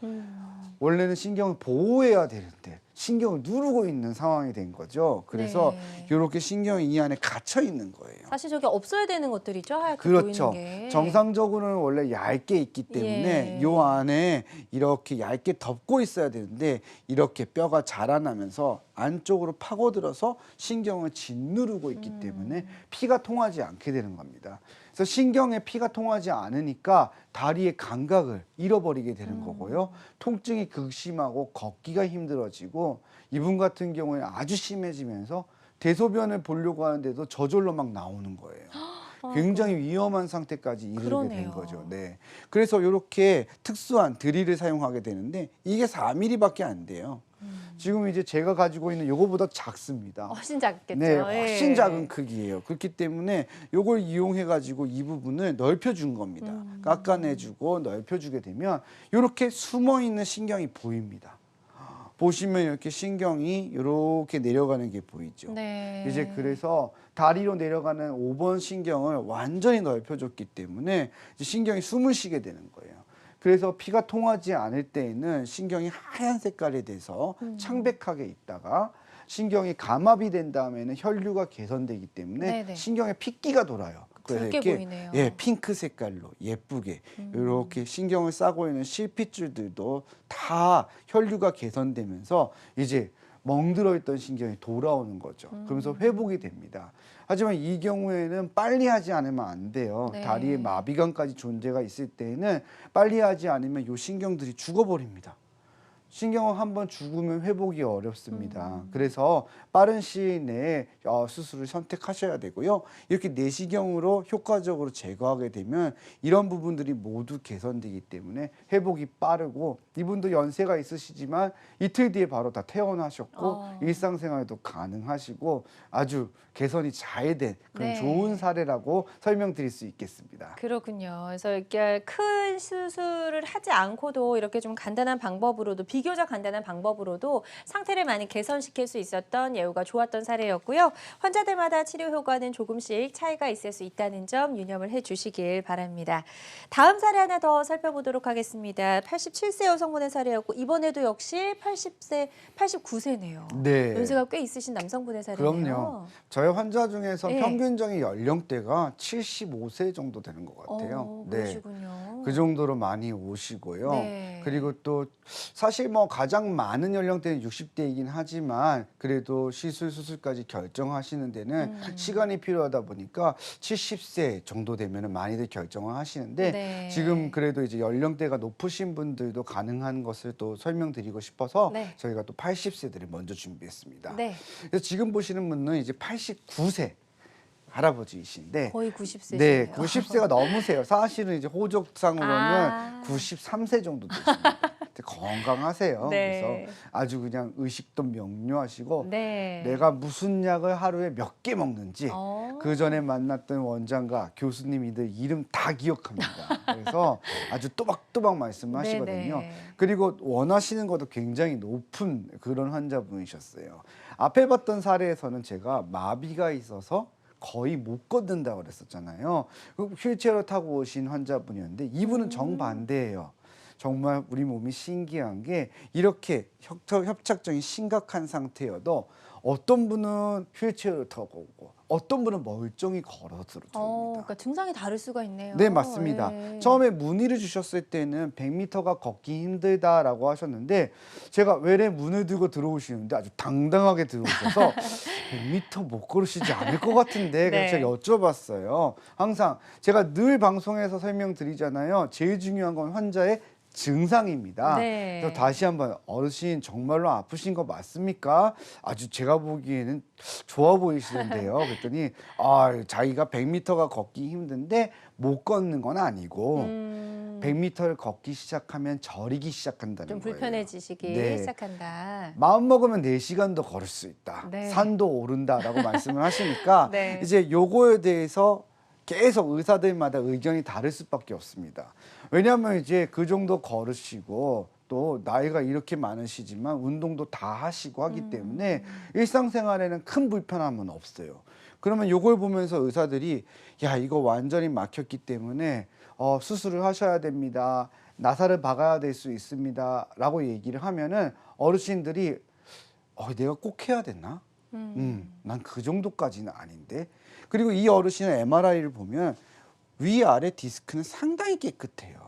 원래는 신경을 보호해야 되는데 신경을 누르고 있는 상황이 된 거죠. 그래서
네.
이렇게 신경이 이 안에 갇혀 있는 거예요.
사실 저게 없어야 되는 것들이죠. 하얗게
그렇죠.
보이는 게.
정상적으로는 원래 얇게 있기 때문에
예.
요 안에 이렇게 얇게 덮고 있어야 되는데 이렇게 뼈가 자라나면서 안쪽으로 파고들어서 신경을 짓누르고 있기 때문에 피가 통하지 않게 되는 겁니다. 그래서 신경에 피가 통하지 않으니까 다리의 감각을 잃어버리게 되는 거고요. 통증이 극심하고 걷기가 힘들어지고 이분 같은 경우에는 아주 심해지면서 대소변을 보려고 하는데도 저절로 막 나오는 거예요. 굉장히 위험한 상태까지 이르게
그러네요.
된 거죠. 네. 그래서 이렇게 특수한 드릴을 사용하게 되는데 이게 4mm밖에 안 돼요. 지금 이제 제가 가지고 있는 요거보다 작습니다.
훨씬 작겠죠.
네, 훨씬
예.
작은 크기예요. 그렇기 때문에 요걸 이용해 가지고 이 부분을 넓혀 준 겁니다. 깎아내 주고 넓혀 주게 되면 이렇게 숨어 있는 신경이 보입니다. 보시면 이렇게 신경이 이렇게 내려가는 게 보이죠.
네.
이제 그래서 다리로 내려가는 5번 신경을 완전히 넓혀줬기 때문에 이제 신경이 숨을 쉬게 되는 거예요. 그래서 피가 통하지 않을 때에는 신경이 하얀 색깔이 돼서 창백하게 있다가 신경이 감압이 된 다음에는 혈류가 개선되기 때문에
네네.
신경에 핏기가 돌아요. 그래서
붉게
이렇게
보이네요.
예, 핑크 색깔로 예쁘게 이렇게 신경을 싸고 있는 실핏줄들도 다 혈류가 개선되면서 이제 멍들어 있던 신경이 돌아오는 거죠. 그러면서 회복이 됩니다. 하지만 이 경우에는 빨리 하지 않으면 안 돼요.
네.
다리에 마비관까지 존재가 있을 때에는 빨리 하지 않으면 이 신경들이 죽어버립니다. 신경은 한번 죽으면 회복이 어렵습니다. 그래서 빠른 시일 내에 수술을 선택하셔야 되고요. 이렇게 내시경으로 효과적으로 제거하게 되면 이런 부분들이 모두 개선되기 때문에 회복이 빠르고 이분도 연세가 있으시지만 이틀 뒤에 바로 다 퇴원하셨고 일상생활도 가능하시고 아주 개선이 잘 된 그런
네.
좋은 사례라고 설명드릴 수 있겠습니다.
그렇군요. 그래서 이렇게 큰 수술을 하지 않고도 이렇게 좀 간단한 방법으로도 비교적 간단한 방법으로도 상태를 많이 개선시킬 수 있었던 예후가 좋았던 사례였고요. 환자들마다 치료 효과는 조금씩 차이가 있을 수 있다는 점 유념을 해주시길 바랍니다. 다음 사례 하나 더 살펴보도록 하겠습니다. 87세 여성분의 사례였고 이번에도 역시 89세네요.
네.
연세가 꽤 있으신 남성분의 사례네요.
그럼요. 저희 환자 중에서
네.
평균적인 연령대가 75세 정도 되는 것 같아요.
그러시군요.
그 정도로 많이 오시고요.
네.
그리고 또 사실 뭐 가장 많은 연령대는 60대이긴 하지만 그래도 시술 수술까지 결정하시는 데는 시간이 필요하다 보니까 70세 정도 되면 많이들 결정을 하시는데
네.
지금 그래도 이제 연령대가 높으신 분들도 가능한 것을 또 설명드리고 싶어서
네.
저희가 또 80세들을 먼저 준비했습니다.
네.
그래서 지금 보시는 분은 이제 89세 할아버지이신데
거의 90세시네요.
네, 90세가 넘으세요. 사실은 이제 호적상으로는
아.
93세 정도 되십니다. 건강하세요.
네.
그래서 아주 그냥 의식도 명료하시고
네.
내가 무슨 약을 하루에 몇 개 먹는지
어.
그 전에 만났던 원장과 교수님이들 이름 다 기억합니다. 그래서 아주 또박또박 말씀하시거든요.
네네.
그리고 원하시는 것도 굉장히 높은 그런 환자분이셨어요. 앞에 봤던 사례에서는 제가 마비가 있어서 거의 못 걷는다고 그랬었잖아요. 휠체어를 타고 오신 환자분이었는데 이분은 정반대예요. 정말 우리 몸이 신기한 게 이렇게 협착증이 심각한 상태여도 어떤 분은 휠체어를 타고 오고 어떤 분은 멀쩡히 걸어서 들어옵니다.
그러니까 증상이 다를 수가 있네요.
네, 맞습니다.
예.
처음에 문의를 주셨을 때는 100m가 걷기 힘들다라고 하셨는데 제가 외래 문을 들고 들어오시는데 아주 당당하게 들어오셔서 100m 못 걸으시지 않을 것 같은데 그래서
네.
제가 여쭤봤어요. 항상 제가 늘 방송에서 설명드리잖아요. 제일 중요한 건 환자의 증상입니다.
네.
그래서 다시 한번 어르신 정말로 아프신 거 맞습니까? 아주 제가 보기에는 좋아 보이시는데요. 그랬더니 자기가 100m가 걷기 힘든데 못 걷는 건 아니고 100m를 걷기 시작하면 저리기 시작한다는
좀
거예요.
불편해지시기
네.
시작한다.
마음 먹으면 4시간도 걸을 수 있다.
네.
산도 오른다라고 말씀을 하시니까
네.
이제 요거에 대해서 계속 의사들마다 의견이 다를 수밖에 없습니다. 왜냐하면 이제 그 정도 걸으시고 또 나이가 이렇게 많으시지만 운동도 다 하시고 하기 때문에 일상생활에는 큰 불편함은 없어요. 그러면 요걸 보면서 의사들이 야 이거 완전히 막혔기 때문에 수술을 하셔야 됩니다. 나사를 박아야 될 수 있습니다. 라고 얘기를 하면은 어르신들이 내가 꼭 해야 됐나? 난 그 정도까지는 아닌데. 그리고 이 어르신의 MRI를 보면 위아래 디스크는 상당히 깨끗해요.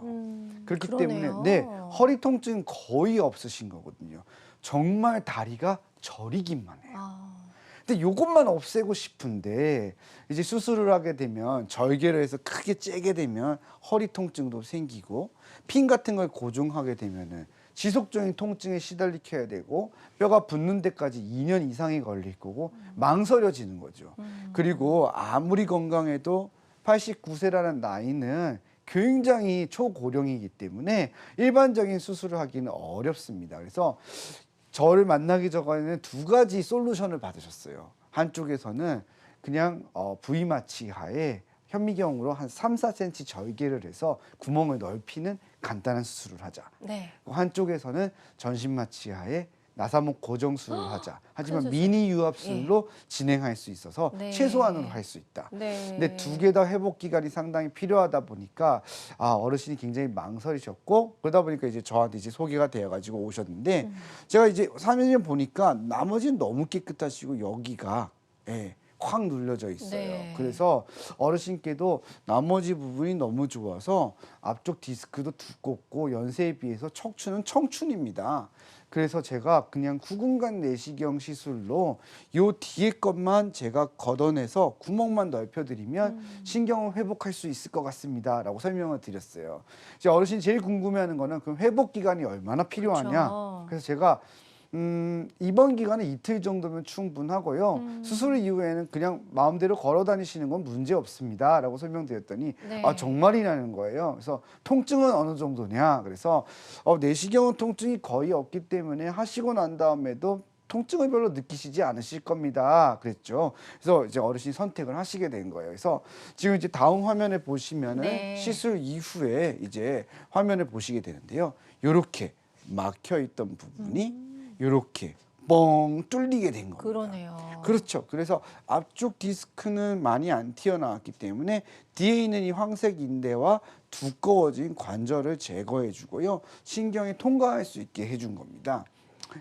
그렇기
그러네요.
때문에 허리 통증 거의 없으신 거거든요. 정말 다리가 저리기만 해요.
아,
근데 요것만 없애고 싶은데 이제 수술을 하게 되면 절개를 해서 크게 째게 되면 허리 통증도 생기고 핀 같은 걸 고정하게 되면은 지속적인 통증에 시달리게 해야 되고 뼈가 붙는 데까지 2년 이상이 걸릴 거고 망설여지는 거죠. 그리고 아무리 건강해도 89세라는 나이는 굉장히 초고령이기 때문에 일반적인 수술을 하기는 어렵습니다. 그래서 저를 만나기 전에는 두 가지 솔루션을 받으셨어요. 한쪽에서는 그냥 V마취 하에 현미경으로 한 3, 4cm 절개를 해서 구멍을 넓히는 간단한 수술을 하자.
네.
한쪽에서는 전신마취 하에 나사목 고정 수술을 하자. 하지만
큰 수술.
미니 유압술로 진행할 수 있어서
네.
최소한으로 할 수 있다.
네.
근데 두 개 다 회복 기간이 상당히 필요하다 보니까 어르신이 굉장히 망설이셨고 그러다 보니까 이제 저한테 이제 소개가 되어가지고 오셨는데 제가 이제 3년 보니까 나머지는 너무 깨끗하시고 여기가 확 눌려져 있어요.
네.
그래서 어르신께도 나머지 부분이 너무 좋아서 앞쪽 디스크도 두껍고 연세에 비해서 척추는 청춘입니다. 그래서 제가 그냥 후근간 내시경 시술로 요 뒤에 것만 제가 걷어내서 구멍만 넓혀드리면 신경을 회복할 수 있을 것 같습니다라고 설명을 드렸어요. 이제 어르신이 제일 궁금해하는 거는 그럼 회복 기간이 얼마나 필요하냐.
그렇죠.
그래서 제가 이번 기간은 이틀 정도면 충분하고요. 수술 이후에는 그냥 마음대로 걸어 다니시는 건 문제 없습니다라고 설명드렸더니
네.
정말이라는 거예요. 그래서 통증은 어느 정도냐? 그래서 내시경은 통증이 거의 없기 때문에 하시고 난 다음에도 통증을 별로 느끼시지 않으실 겁니다. 그랬죠. 그래서 이제 어르신이 선택을 하시게 된 거예요. 그래서 지금 이제 다음 화면에 보시면은
네.
시술 이후에 이제 화면을 보시게 되는데요. 요렇게 막혀 있던 부분이 요렇게 뻥 뚫리게 된 겁니다.
그러네요.
그렇죠. 그래서 앞쪽 디스크는 많이 안 튀어나왔기 때문에 뒤에 있는 이 황색 인대와 두꺼워진 관절을 제거해 주고요. 신경이 통과할 수 있게 해준 겁니다.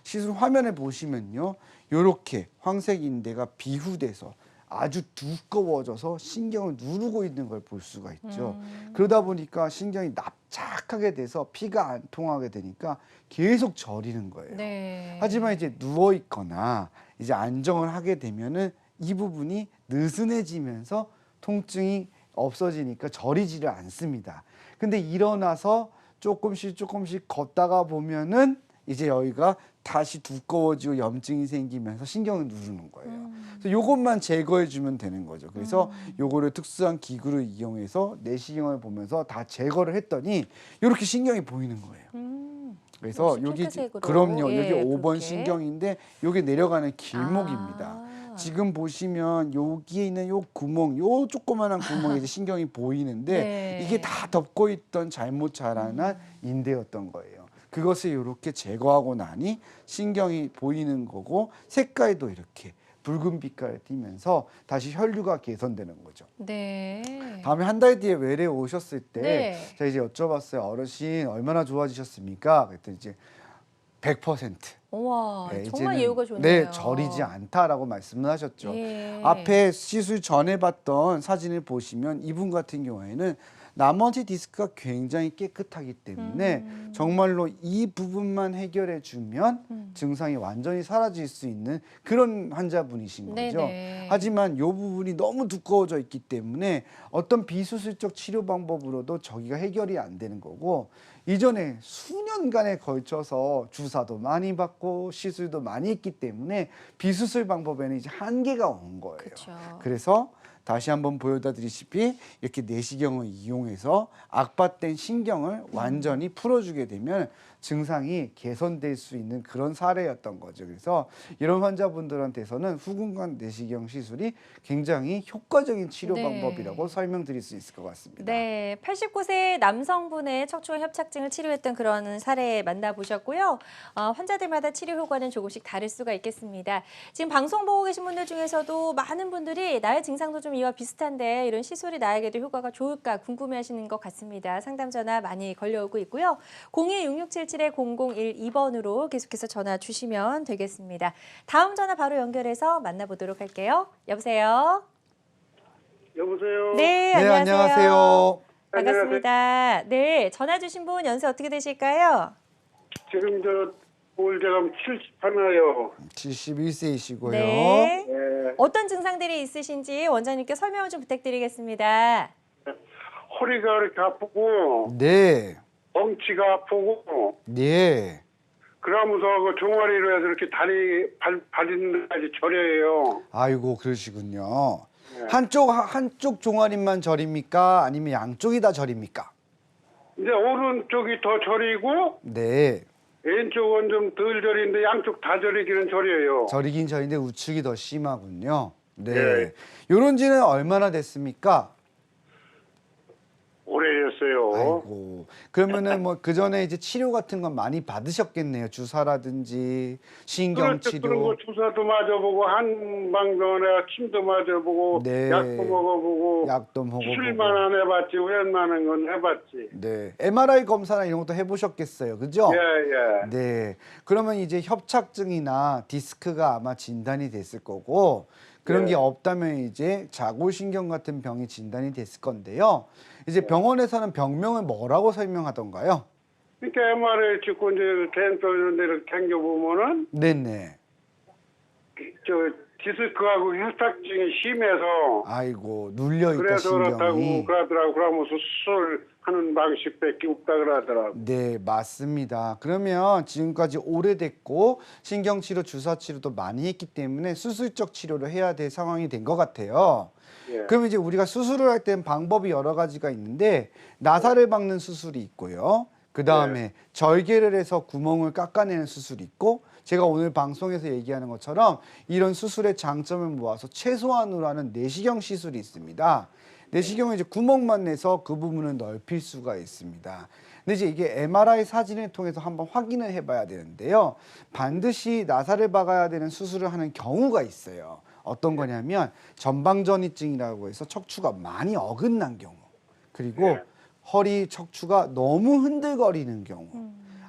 시술 화면에 보시면요. 요렇게 황색 인대가 비후돼서 아주 두꺼워져서 신경을 누르고 있는 걸 볼 수가 있죠. 그러다 보니까 신경이 납작하게 돼서 피가 안 통하게 되니까 계속 저리는 거예요.
네.
하지만 이제 누워 있거나 이제 안정을 하게 되면은 이 부분이 느슨해지면서 통증이 없어지니까 저리지를 않습니다. 근데 일어나서 조금씩 걷다가 보면은 이제 여기가 다시 두꺼워지고 염증이 생기면서 신경을 누르는 거예요. 그래서 요것만 제거해 주면 되는 거죠. 그래서 요거를 특수한 기구를 이용해서 내시경을 보면서 다 제거를 했더니 이렇게 신경이 보이는 거예요. 그래서
역시
여기
핑크색으로.
그럼요.
예,
여기 5번
그렇게.
신경인데 요게 내려가는 길목입니다.
아.
지금 보시면 여기에 있는 요 구멍, 요 조그만한 구멍에 이제 신경이 보이는데
네.
이게 다 덮고 있던 잘못 자라난 인대였던 거예요. 그것을 이렇게 제거하고 나니 신경이 보이는 거고 색깔도 이렇게 붉은 빛깔을 띠면서 다시 혈류가 개선되는 거죠.
네.
다음에 한 달 뒤에 외래 오셨을 때
네.
제가 이제 여쭤봤어요. 어르신 얼마나 좋아지셨습니까? 그랬더니 이제 100%.
우와,
네,
정말
이제는
예우가 좋네요.
네, 저리지 않다라고 말씀을 하셨죠.
예.
앞에 시술 전에 봤던 사진을 보시면 이분 같은 경우에는 나머지 디스크가 굉장히 깨끗하기 때문에 정말로 이 부분만 해결해 주면 증상이 완전히 사라질 수 있는 그런 환자분이신 거죠.
네네.
하지만 이 부분이 너무 두꺼워져 있기 때문에 어떤 비수술적 치료 방법으로도 저기가 해결이 안 되는 거고 이전에 수년간에 걸쳐서 주사도 많이 받고 시술도 많이 했기 때문에 비수술 방법에는 이제 한계가 온 거예요.
그쵸.
그래서 다시 한번 보여다 드리시피 이렇게 내시경을 이용해서 악화된 신경을 완전히 풀어주게 되면 증상이 개선될 수 있는 그런 사례였던 거죠. 그래서 이런 환자분들한테서는 후근간 내시경 시술이 굉장히 효과적인 치료
네.
방법이라고 설명드릴 수 있을 것 같습니다.
네, 89세 남성분의 척추 협착증을 치료했던 그런 사례 만나보셨고요. 환자들마다 치료 효과는 조금씩 다를 수가 있겠습니다. 지금 방송 보고 계신 분들 중에서도 많은 분들이 나의 증상도 좀 이와 비슷한데 이런 시술이 나에게도 효과가 좋을까 궁금해하시는 것 같습니다. 상담 전화 많이 걸려오고 있고요. 02-6677-0012번으로 계속해서 전화 주시면 되겠습니다. 다음 전화 바로 연결해서 만나보도록 할게요. 여보세요?
여보세요.
네,
네, 안녕하세요.
반갑습니다. 네, 전화 주신 분 연세 어떻게 되실까요?
지금 올 제가 71이요.
71세이시고요.
네.
예.
어떤 증상들이 있으신지 원장님께 설명을 좀 부탁드리겠습니다.
허리가 이렇게 아프고
네.
엉치가 아프고
네.
그러면서 그 종아리로 해서 이렇게 다리 발리는 데까지 저려요.
아이고, 그러시군요. 한쪽 종아리만 저립니까? 아니면 양쪽이 다 저립니까?
이제 오른쪽이 더 저리고
네.
왼쪽은 좀 덜 저리는데 양쪽 다 저리기는 저려요.
저리긴 저린데 우측이 더 심하군요. 네.
네.
요런 지는 얼마나 됐습니까?
오래됐어요.
아이고. 그러면은 뭐 그 전에 이제 치료 같은 건 많이 받으셨겠네요. 주사라든지 신경
그런
치료.
거 주사도 맞아보고 한방병원에 침도 맞아보고
네.
약도 먹어보고
약도 먹어보고.
수술만 안 해봤지 웬만한 건 해봤지.
네. MRI 검사나 이런 것도 해보셨겠어요. 그죠?
예예.
네. 그러면 이제 협착증이나 디스크가 아마 진단이 됐을 거고 그런
네.
게 없다면 이제 자골신경 같은 병이 진단이 됐을 건데요. 이제 병원에서는 병명을 뭐라고 설명하던가요?
그러니까 MRI 찍고 이제 캔서 이런 데를 당겨보면은
네네.
저 디스크하고 협착증이 심해서
아이고 눌려있다
그래서 그렇다고
신경이.
그러더라고. 그러면서 수술하는 방식밖에 없다 그러더라고.
네, 맞습니다. 그러면 지금까지 오래됐고 신경치료, 주사치료도 많이 했기 때문에 수술적 치료를 해야 될 상황이 된 것 같아요.
예.
그럼 이제 우리가 수술을 할 때는 방법이 여러 가지가 있는데 나사를 박는 수술이 있고요. 그 다음에 절개를 해서 구멍을 깎아내는 수술이 있고 제가 오늘 방송에서 얘기하는 것처럼 이런 수술의 장점을 모아서 최소한으로 하는 내시경 시술이 있습니다. 내시경은 이제 구멍만 내서 그 부분을 넓힐 수가 있습니다. 근데 이제 이게 MRI 사진을 통해서 한번 확인을 해봐야 되는데요. 반드시 나사를 박아야 되는 수술을 하는 경우가 있어요. 어떤 거냐면 전방전이증이라고 해서 척추가 많이 어긋난 경우, 그리고 허리 척추가 너무 흔들거리는 경우,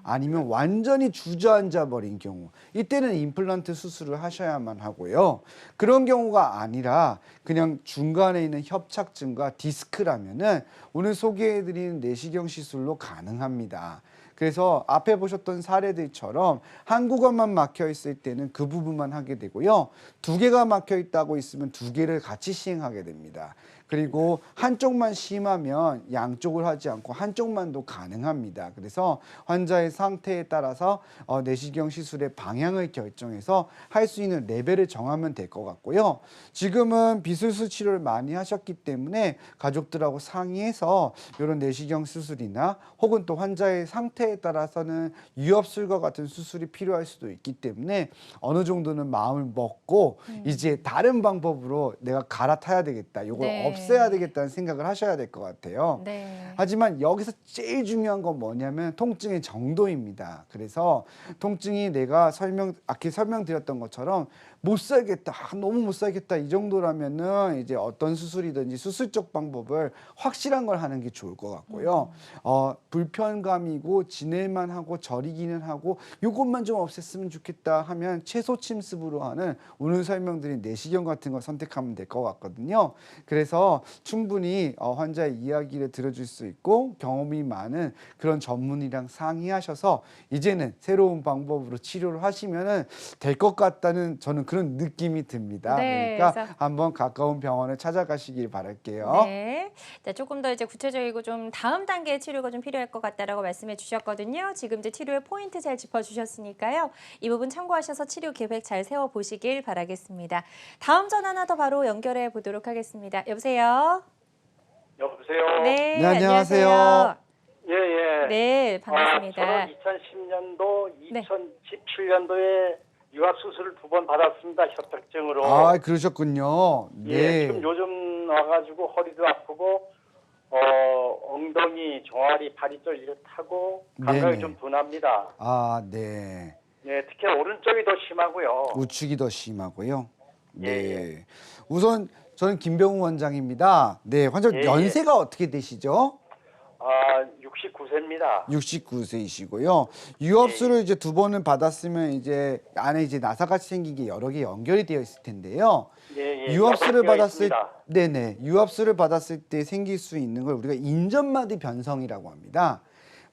아니면 완전히 주저앉아 버린 경우, 이때는 임플란트 수술을 하셔야만 하고요. 그런 경우가 아니라 그냥 중간에 있는 협착증과 디스크라면은 오늘 소개해드리는 내시경 시술로 가능합니다. 그래서 앞에 보셨던 사례들처럼 한 구간만 막혀 있을 때는 그 부분만 하게 되고요. 두 개가 막혀 있다고 있으면 두 개를 같이 시행하게 됩니다. 그리고 한쪽만 심하면 양쪽을 하지 않고 한쪽만도 가능합니다. 그래서 환자의 상태에 따라서 내시경 시술의 방향을 결정해서 할 수 있는 레벨을 정하면 될 것 같고요. 지금은 비수술 치료를 많이 하셨기 때문에 가족들하고 상의해서 이런 내시경 수술이나 혹은 또 환자의 상태에 따라서는 유압술과 같은 수술이 필요할 수도 있기 때문에 어느 정도는 마음을 먹고 이제 다른 방법으로 내가 갈아타야 되겠다. 이걸
네.
없애야 되겠다는 생각을 하셔야 될 것 같아요.
네.
하지만 여기서 제일 중요한 건 뭐냐면 통증의 정도입니다. 그래서 통증이 내가 아까 설명드렸던 것처럼 못 살겠다, 너무 못 살겠다 이 정도라면은 이제 어떤 수술이든지 수술적 방법을 확실한 걸 하는 게 좋을 것 같고요. 불편감이고 지낼만 하고 저리기는 하고 이것만 좀 없앴으면 좋겠다 하면 채소 침습으로 하는 오늘 설명드린 내시경 같은 걸 선택하면 될 것 같거든요. 그래서 충분히 환자의 이야기를 들어줄 수 있고 경험이 많은 그런 전문의랑 상의하셔서 이제는 새로운 방법으로 치료를 하시면은 될 것 같다는 저는 그런 느낌이 듭니다.
네,
그러니까
그래서
한번 가까운 병원을 찾아가시길 바랄게요.
네. 자, 조금 더 이제 구체적이고 좀 다음 단계의 치료가 좀 필요할 것 같다라고 말씀해 주셨거든요. 지금 이제 치료의 포인트 잘 짚어 주셨으니까요. 이 부분 참고하셔서 치료 계획 잘 세워 보시길 바라겠습니다. 다음 전화 하나 더 바로 연결해 보도록 하겠습니다. 여보세요?
여보세요.
네,
네, 안녕하세요.
예예.
네, 반갑습니다.
저는 2010년도,
네.
2017년도에 유압 수술을 2번 받았습니다. 협착증으로.
아, 그러셨군요.
예,
네.
지금 요즘 와가지고 허리도 아프고 엉덩이, 종아리, 발이 쫄깃하고 감각이
네네.
좀 둔합니다.
아, 네.
예, 특히 오른쪽이 더 심하고요.
우측이 더 심하고요. 네.
예, 예.
우선 저는 김병우 원장입니다. 네, 환자
예, 예.
연세가 어떻게 되시죠?
69세입니다.
69세이시고요. 유압수를 이제 2번을 받았으면 이제 안에 이제 나사같이 생긴 게 여러 개 연결이 되어 있을 텐데요.
예, 예.
유압수를
약속되어
받았을
있습니다.
네네 유압수를 받았을 때 생길 수 있는 걸 우리가 인전마디 변성이라고 합니다.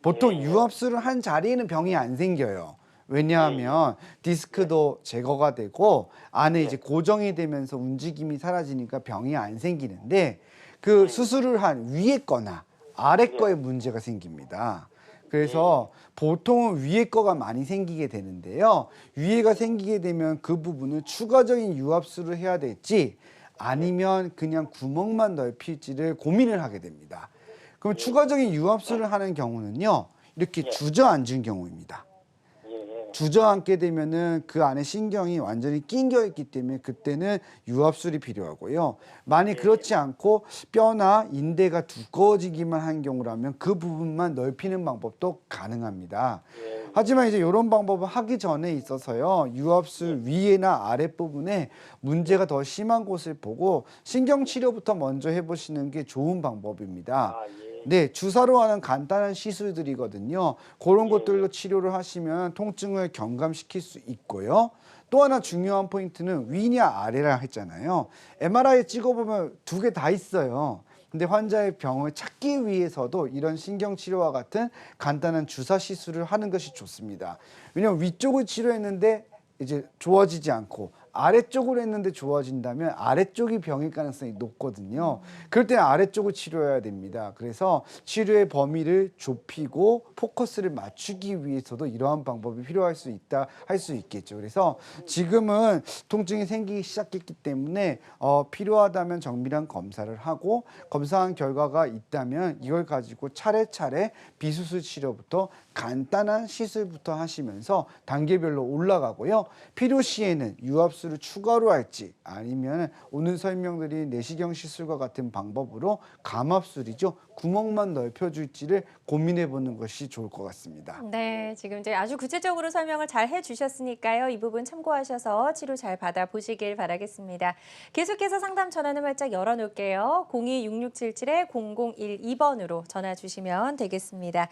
보통
예, 예.
유압수를 한 자리에는 병이 안 생겨요. 왜냐하면 디스크도 제거가 되고 안에 이제 고정이 되면서 움직임이 사라지니까 병이 안 생기는데 그 수술을 한 위에 거나 아래 거에 문제가 생깁니다. 그래서 보통은 위에 거가 많이 생기게 되는데요. 위에가 생기게 되면 그 부분을 추가적인 유압수를 해야 될지 아니면 그냥 구멍만 넓힐지를 고민을 하게 됩니다. 그럼 추가적인 유압수를 하는 경우는요. 이렇게 주저앉은 경우입니다. 주저앉게 되면은 그 안에 신경이 완전히 낑겨 있기 때문에 그때는 유압술이 필요하고요. 만약 그렇지 않고 뼈나 인대가 두꺼워지기만 한 경우라면 그 부분만 넓히는 방법도 가능합니다. 하지만 이제 이런 방법을 하기 전에 있어서요. 유압술 위에나 아랫부분에 문제가 더 심한 곳을 보고 신경치료부터 먼저 해보시는 게 좋은 방법입니다. 네, 주사로 하는 간단한 시술들이거든요. 그런 것들로 치료를 하시면 통증을 경감시킬 수 있고요. 또 하나 중요한 포인트는 위냐 아래라 했잖아요. MRI 찍어보면 2개 다 있어요. 근데 환자의 병을 찾기 위해서도 이런 신경치료와 같은 간단한 주사 시술을 하는 것이 좋습니다. 왜냐하면 위쪽을 치료했는데 이제 좋아지지 않고 아래쪽으로 했는데 좋아진다면 아래쪽이 병일 가능성이 높거든요. 그럴 때는 아래쪽을 치료해야 됩니다. 그래서 치료의 범위를 좁히고 포커스를 맞추기 위해서도 이러한 방법이 필요할 수 있다 할 수 있겠죠. 그래서 지금은 통증이 생기기 시작했기 때문에 필요하다면 정밀한 검사를 하고 검사한 결과가 있다면 이걸 가지고 차례차례 비수술 치료부터 간단한 시술부터 하시면서 단계별로 올라가고요. 필요시에는 유압수를 추가로 할지 아니면 오늘 설명드린 내시경 시술과 같은 방법으로 감압술이죠. 구멍만 넓혀줄지를 고민해 보는 것이 좋을 것 같습니다.
네, 지금 이제 아주 구체적으로 설명을 잘 해주셨으니까요. 이 부분 참고하셔서 치료 잘 받아보시길 바라겠습니다. 계속해서 상담 전화는 활짝 열어놓을게요. 026677-0012번으로 전화 주시면 되겠습니다.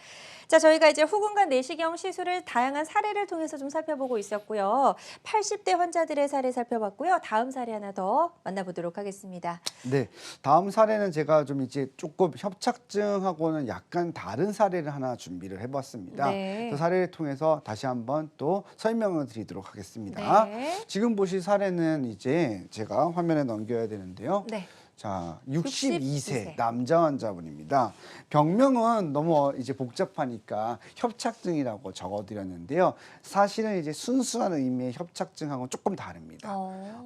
자, 저희가 이제 후군관 내시경 시술을 다양한 사례를 통해서 좀 살펴보고 있었고요. 80대 환자들의 사례 살펴봤고요. 다음 사례 하나 더 만나보도록 하겠습니다.
네, 다음 사례는 제가 좀 이제 조금 협착증하고는 약간 다른 사례를 하나 준비를 해봤습니다.
네.
그 사례를 통해서 다시 한번 또 설명을 드리도록 하겠습니다.
네.
지금 보실 사례는 이제 제가 화면에 넘겨야 되는데요.
네.
자, 62세
62세.
남자 환자분입니다. 병명은 너무 이제 복잡하니까 협착증이라고 적어드렸는데요. 사실은 이제 순수한 의미의 협착증하고는 조금 다릅니다.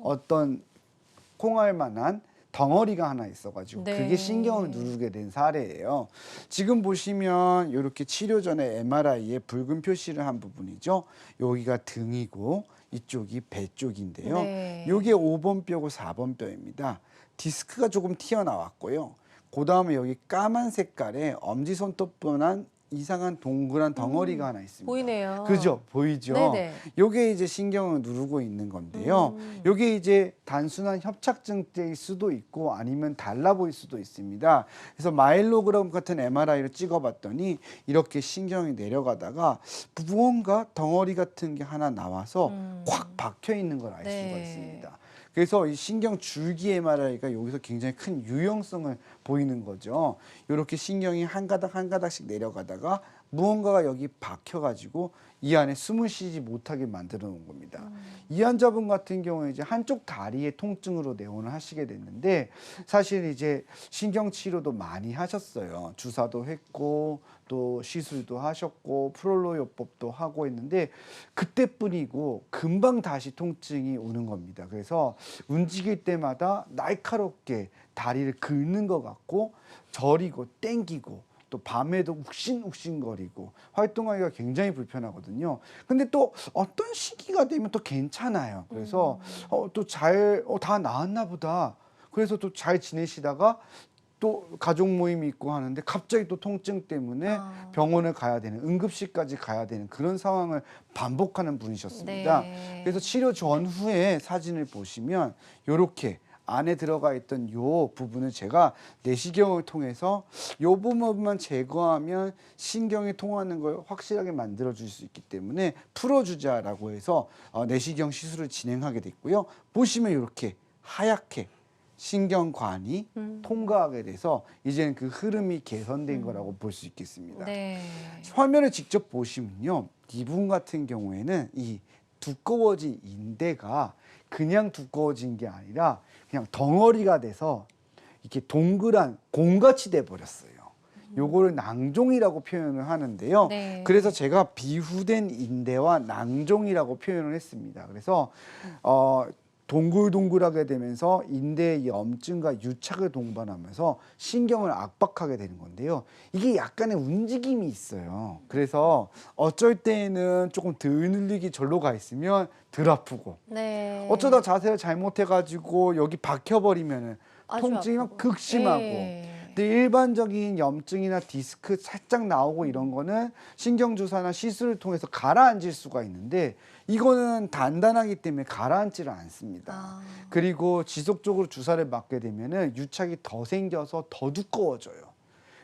어떤 콩알 만한 덩어리가 하나 있어가지고
네.
그게 신경을 누르게 된 사례예요. 지금 보시면 이렇게 치료 전에 MRI에 붉은 표시를 한 부분이죠. 여기가 등이고 이쪽이 배 쪽인데요.
네.
이게 5번 뼈고 4번 뼈입니다. 디스크가 조금 튀어나왔고요. 그 다음에 여기 까만 색깔의 엄지손톱분한 이상한 동그란 덩어리가 하나 있습니다.
보이네요.
그죠? 보이죠?
네네.
요게 이제 신경을 누르고 있는 건데요. 요게 이제 단순한 협착증일 수도 있고 아니면 달라 보일 수도 있습니다. 그래서 마일로그램 같은 MRI를 찍어봤더니 이렇게 신경이 내려가다가 무언가 덩어리 같은 게 하나 나와서 콱 박혀 있는 걸 알 수가
네.
있습니다. 그래서 이 신경 줄기 MRI가 여기서 굉장히 큰 유용성을 보이는 거죠. 이렇게 신경이 한 가닥 한 가닥씩 내려가다가 무언가가 여기 박혀가지고 이 안에 숨을 쉬지 못하게 만들어 놓은 겁니다. 이 환자분 같은 경우에 이제 한쪽 다리의 통증으로 내원을 하시게 됐는데 사실 이제 신경 치료도 많이 하셨어요. 주사도 했고 또 시술도 하셨고 프롤로요법도 하고 했는데 그때뿐이고 금방 다시 통증이 오는 겁니다. 그래서 움직일 때마다 날카롭게 다리를 긁는 것 같고 저리고 땡기고 또 밤에도 욱신욱신거리고 활동하기가 굉장히 불편하거든요. 근데 또 어떤 시기가 되면 또 괜찮아요. 그래서 또 다 나았나 보다. 그래서 또 잘 지내시다가 또 가족 모임이 있고 하는데 갑자기 또 통증 때문에 병원을 가야 되는 응급실까지 가야 되는 그런 상황을 반복하는 분이셨습니다.
네.
그래서 치료 전후에 사진을 보시면 이렇게 안에 들어가 있던 요 부분을 제가 내시경을 통해서 요 부분만 제거하면 신경이 통하는 걸 확실하게 만들어 줄 수 있기 때문에 풀어주자라고 해서 내시경 시술을 진행하게 됐고요. 보시면 이렇게 하얗게 신경관이 통과하게 돼서 이제는 그 흐름이 개선된 거라고 볼 수 있겠습니다.
네.
화면을 직접 보시면요. 이분 같은 경우에는 이 두꺼워진 인대가 그냥 두꺼워진 게 아니라 그냥 덩어리가 돼서 이렇게 동그란 공같이 돼 버렸어요. 요거를 낭종이라고 표현을 하는데요.
네.
그래서 제가 비후된 인대와 낭종이라고 표현을 했습니다. 그래서 동글동글하게 되면서 인대의 염증과 유착을 동반하면서 신경을 압박하게 되는 건데요. 이게 약간의 움직임이 있어요. 그래서 어쩔 때에는 조금 덜 늘리기 절로 가 있으면 덜 아프고
네.
어쩌다 자세를 잘못해가지고 여기 박혀버리면은
아주
통증이 막
아프고.
극심하고
네.
근데 일반적인 염증이나 디스크 살짝 나오고 이런 거는 신경주사나 시술을 통해서 가라앉을 수가 있는데 이거는 단단하기 때문에 가라앉지를 않습니다.
아.
그리고 지속적으로 주사를 맞게 되면은 유착이 더 생겨서 더 두꺼워져요.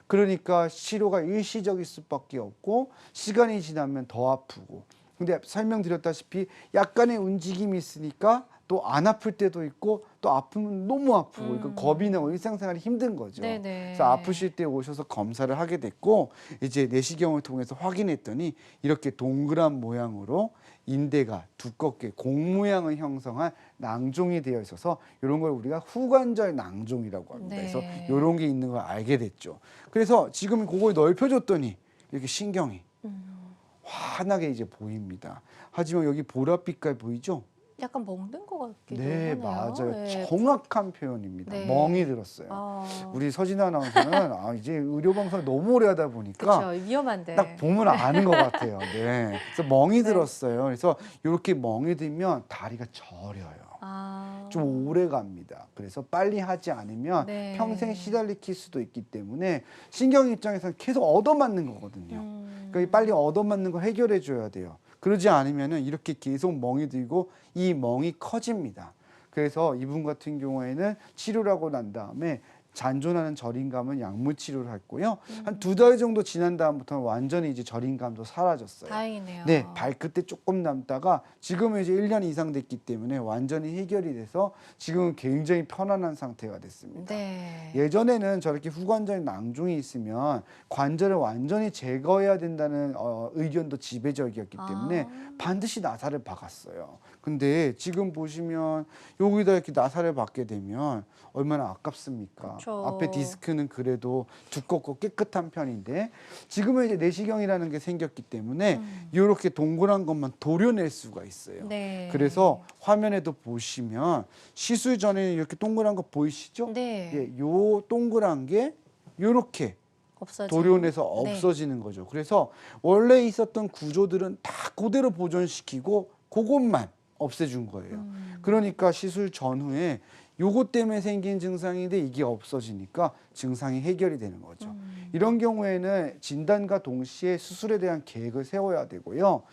그러니까 치료가 일시적일 수밖에 없고 시간이 지나면 더 아프고 근데 설명드렸다시피 약간의 움직임이 있으니까 또 안 아플 때도 있고 또 아프면 너무 아프고 이거 겁이 나고 일상생활이 힘든 거죠.
네네.
그래서 아프실 때 오셔서 검사를 하게 됐고 이제 내시경을 통해서 확인했더니 이렇게 동그란 모양으로 인대가 두껍게 공 모양을 형성한 낭종이 되어 있어서 이런 걸 우리가 후관절 낭종이라고 합니다.
네.
그래서 이런 게 있는 걸 알게 됐죠. 그래서 지금 그걸 넓혀줬더니 이렇게 신경이 환하게 이제 보입니다. 하지만 여기 보랏빛깔 보이죠?
약간 멍든 것 같기도
네,
하네요.
맞아요.
네.
정확한 표현입니다.
네.
멍이 들었어요.
아.
우리 서진 아나운서는 이제 의료 방송을 너무 오래 하다 보니까
그렇죠. 위험한데.
딱 보면 아는 것 같아요. 네. 그래서 멍이
네.
들었어요. 그래서 이렇게 멍이 들면 다리가 저려요.
아.
좀 오래 갑니다. 그래서 빨리 하지 않으면
네.
평생 시달리킬 수도 있기 때문에 신경 입장에서는 계속 얻어맞는 거거든요. 그러니까 이 빨리 얻어맞는 거 해결해 줘야 돼요. 그러지 않으면은 이렇게 계속 멍이 들고 이 멍이 커집니다. 그래서 이분 같은 경우에는 치료를 하고 난 다음에 잔존하는 저림감은 약물 치료를 했고요. 한 2달 정도 지난 다음부터는 완전히 이제 저림감도 사라졌어요.
다행이네요.
네, 발끝에 조금 남다가 지금은 이제 1년 이상 됐기 때문에 완전히 해결이 돼서 지금은 굉장히 편안한 상태가 됐습니다.
네.
예전에는 저렇게 후관절 낭종이 있으면 관절을 완전히 제거해야 된다는 의견도 지배적이었기 때문에 반드시 나사를 박았어요. 근데 지금 보시면 여기다 이렇게 나사를 박게 되면 얼마나 아깝습니까?
그쵸.
앞에 디스크는 그래도 두껍고 깨끗한 편인데 지금은 이제 내시경이라는 게 생겼기 때문에 이렇게 동그란 것만 도려낼 수가 있어요.
네.
그래서 화면에도 보시면 시술 전에 이렇게 동그란 거 보이시죠?
네.
예, 요 동그란 게 요렇게
없어지는.
도려내서
네.
없어지는 거죠. 그래서 원래 있었던 구조들은 다 그대로 보존시키고 그것만 없애준 거예요. 그러니까 시술 전후에 요것 때문에 생긴 증상인데 이게 없어지니까 증상이 해결이 되는 거죠. 이런 경우에는 진단과 동시에 수술에 대한 계획을 세워야 되고요.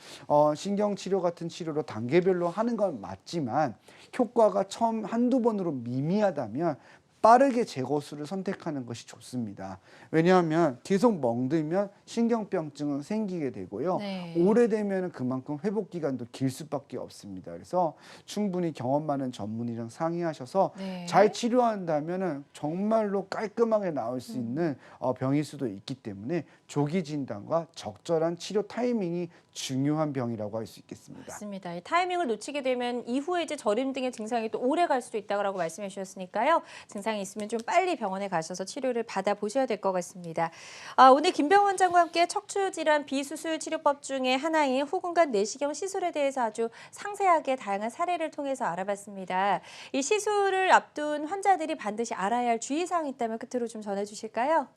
신경치료 같은 치료로 단계별로 하는 건 맞지만 효과가 처음 한두 번으로 미미하다면 빠르게 제거술을 선택하는 것이 좋습니다. 왜냐하면 계속 멍들면 신경병증은 생기게 되고요.
네.
오래되면 그만큼 회복 기간도 길 수밖에 없습니다. 그래서 충분히 경험 많은 전문의랑 상의하셔서
네.
잘 치료한다면 정말로 깔끔하게 나올 수 있는 병일 수도 있기 때문에 조기 진단과 적절한 치료 타이밍이 중요한 병이라고 할 수 있겠습니다.
맞습니다. 이 타이밍을 놓치게 되면 이후에 이제 저림 등의 증상이 또 오래 갈 수도 있다고 말씀해 주셨으니까요. 증상이 있으면 좀 빨리 병원에 가셔서 치료를 받아보셔야 될 것 같습니다. 오늘 김병 원장과 함께 척추 질환 비수술 치료법 중에 하나인 후궁관 내시경 시술에 대해서 아주 상세하게 다양한 사례를 통해서 알아봤습니다. 이 시술을 앞둔 환자들이 반드시 알아야 할 주의사항이 있다면 끝으로 좀 전해주실까요?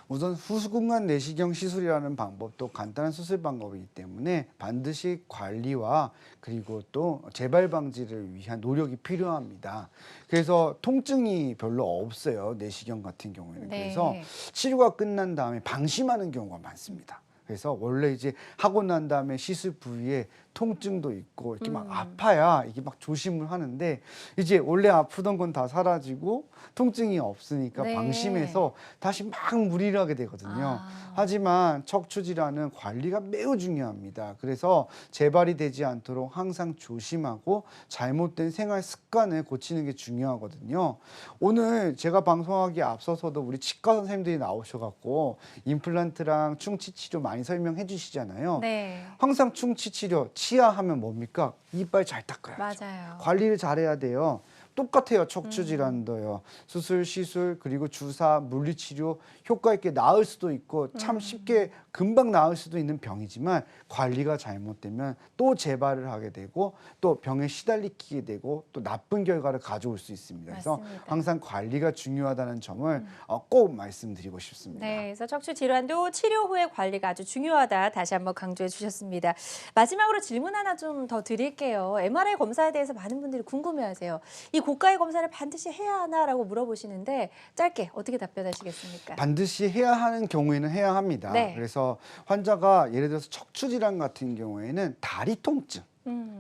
우선 후궁관 내시경 시술이라는 방법도 간단한 수술 방법이기 때문에 반드시 관리와 그리고 또 재발 방지를 위한 노력이 필요합니다. 그래서 통증이 별로 없어요. 내시경 같은 경우에는.
네.
그래서 치료가 끝난 다음에 방심하는 경우가 많습니다. 그래서 원래 이제 하고 난 다음에 시술 부위에 통증도 있고 이렇게 막 아파야 이게 막 조심을 하는데 이제 원래 아프던 건 다 사라지고 통증이 없으니까
네.
방심해서 다시 막 무리를 하게 되거든요.
아.
하지만 척추 질환은 관리가 매우 중요합니다. 그래서 재발이 되지 않도록 항상 조심하고 잘못된 생활 습관을 고치는 게 중요하거든요. 오늘 제가 방송하기 앞서서도 우리 치과 선생님들이 나오셔갖고 임플란트랑 충치 치료 많이 설명해 주시잖아요.
네.
항상 충치 치료, 치아 하면 뭡니까? 이빨 잘 닦아야죠.
맞아요.
관리를 잘해야 돼요. 똑같아요. 척추 질환도요. 수술, 시술, 그리고 주사, 물리치료 효과 있게 나을 수도 있고 참 쉽게 금방 나을 수도 있는 병이지만 관리가 잘못되면 또 재발을 하게 되고 또 병에 시달리게 되고 또 나쁜 결과를 가져올 수 있습니다. 그래서
맞습니다.
항상 관리가 중요하다는 점을 꼭 말씀드리고 싶습니다.
네, 그래서 척추 질환도 치료 후의 관리가 아주 중요하다 다시 한번 강조해 주셨습니다. 마지막으로 질문 하나 좀 더 드릴게요. MRI 검사에 대해서 많은 분들이 궁금해하세요. 이 고가의 검사를 반드시 해야 하나라고 물어보시는데 짧게 어떻게 답변하시겠습니까?
반드시 해야 하는 경우에는 해야 합니다.
네.
그래서 환자가 예를 들어서 척추 질환 같은 경우에는 다리 통증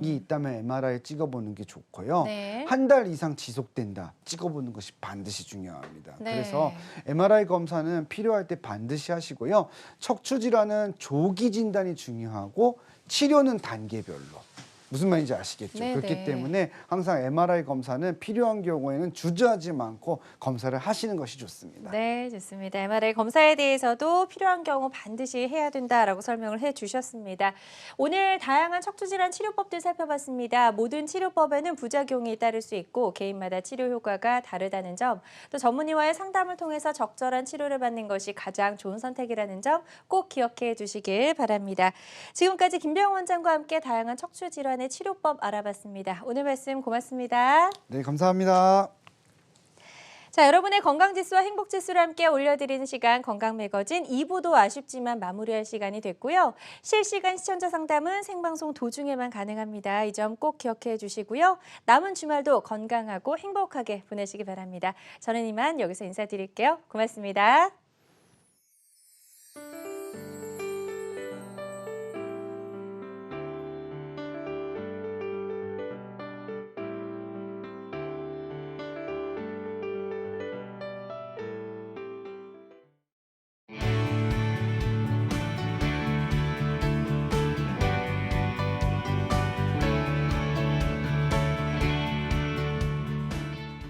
이 있다면 MRI 찍어보는 게 좋고요.
네.
한 달 이상 지속된다 찍어보는 것이 반드시 중요합니다.
네.
그래서 MRI 검사는 필요할 때 반드시 하시고요. 척추 질환은 조기 진단이 중요하고 치료는 단계별로. 무슨 말인지 아시겠죠?
네네.
그렇기 때문에 항상 MRI 검사는 필요한 경우에는 주저하지 않고 검사를 하시는 것이 좋습니다.
네, 좋습니다. MRI 검사에 대해서도 필요한 경우 반드시 해야 된다라고 설명을 해주셨습니다. 오늘 다양한 척추질환 치료법들 살펴봤습니다. 모든 치료법에는 부작용이 따를 수 있고 개인마다 치료 효과가 다르다는 점, 또 전문의와의 상담을 통해서 적절한 치료를 받는 것이 가장 좋은 선택이라는 점 꼭 기억해 주시길 바랍니다. 지금까지 김병 원장과 함께 다양한 척추질환의 치료법 알아봤습니다. 오늘 말씀 고맙습니다.
네, 감사합니다.
자, 여러분의 건강지수와 행복지수를 함께 올려드리는 시간 건강매거진 2부도 아쉽지만 마무리할 시간이 됐고요. 실시간 시청자 상담은 생방송 도중에만 가능합니다. 이 점 꼭 기억해 주시고요. 남은 주말도 건강하고 행복하게 보내시기 바랍니다. 저는 이만 여기서 인사드릴게요. 고맙습니다.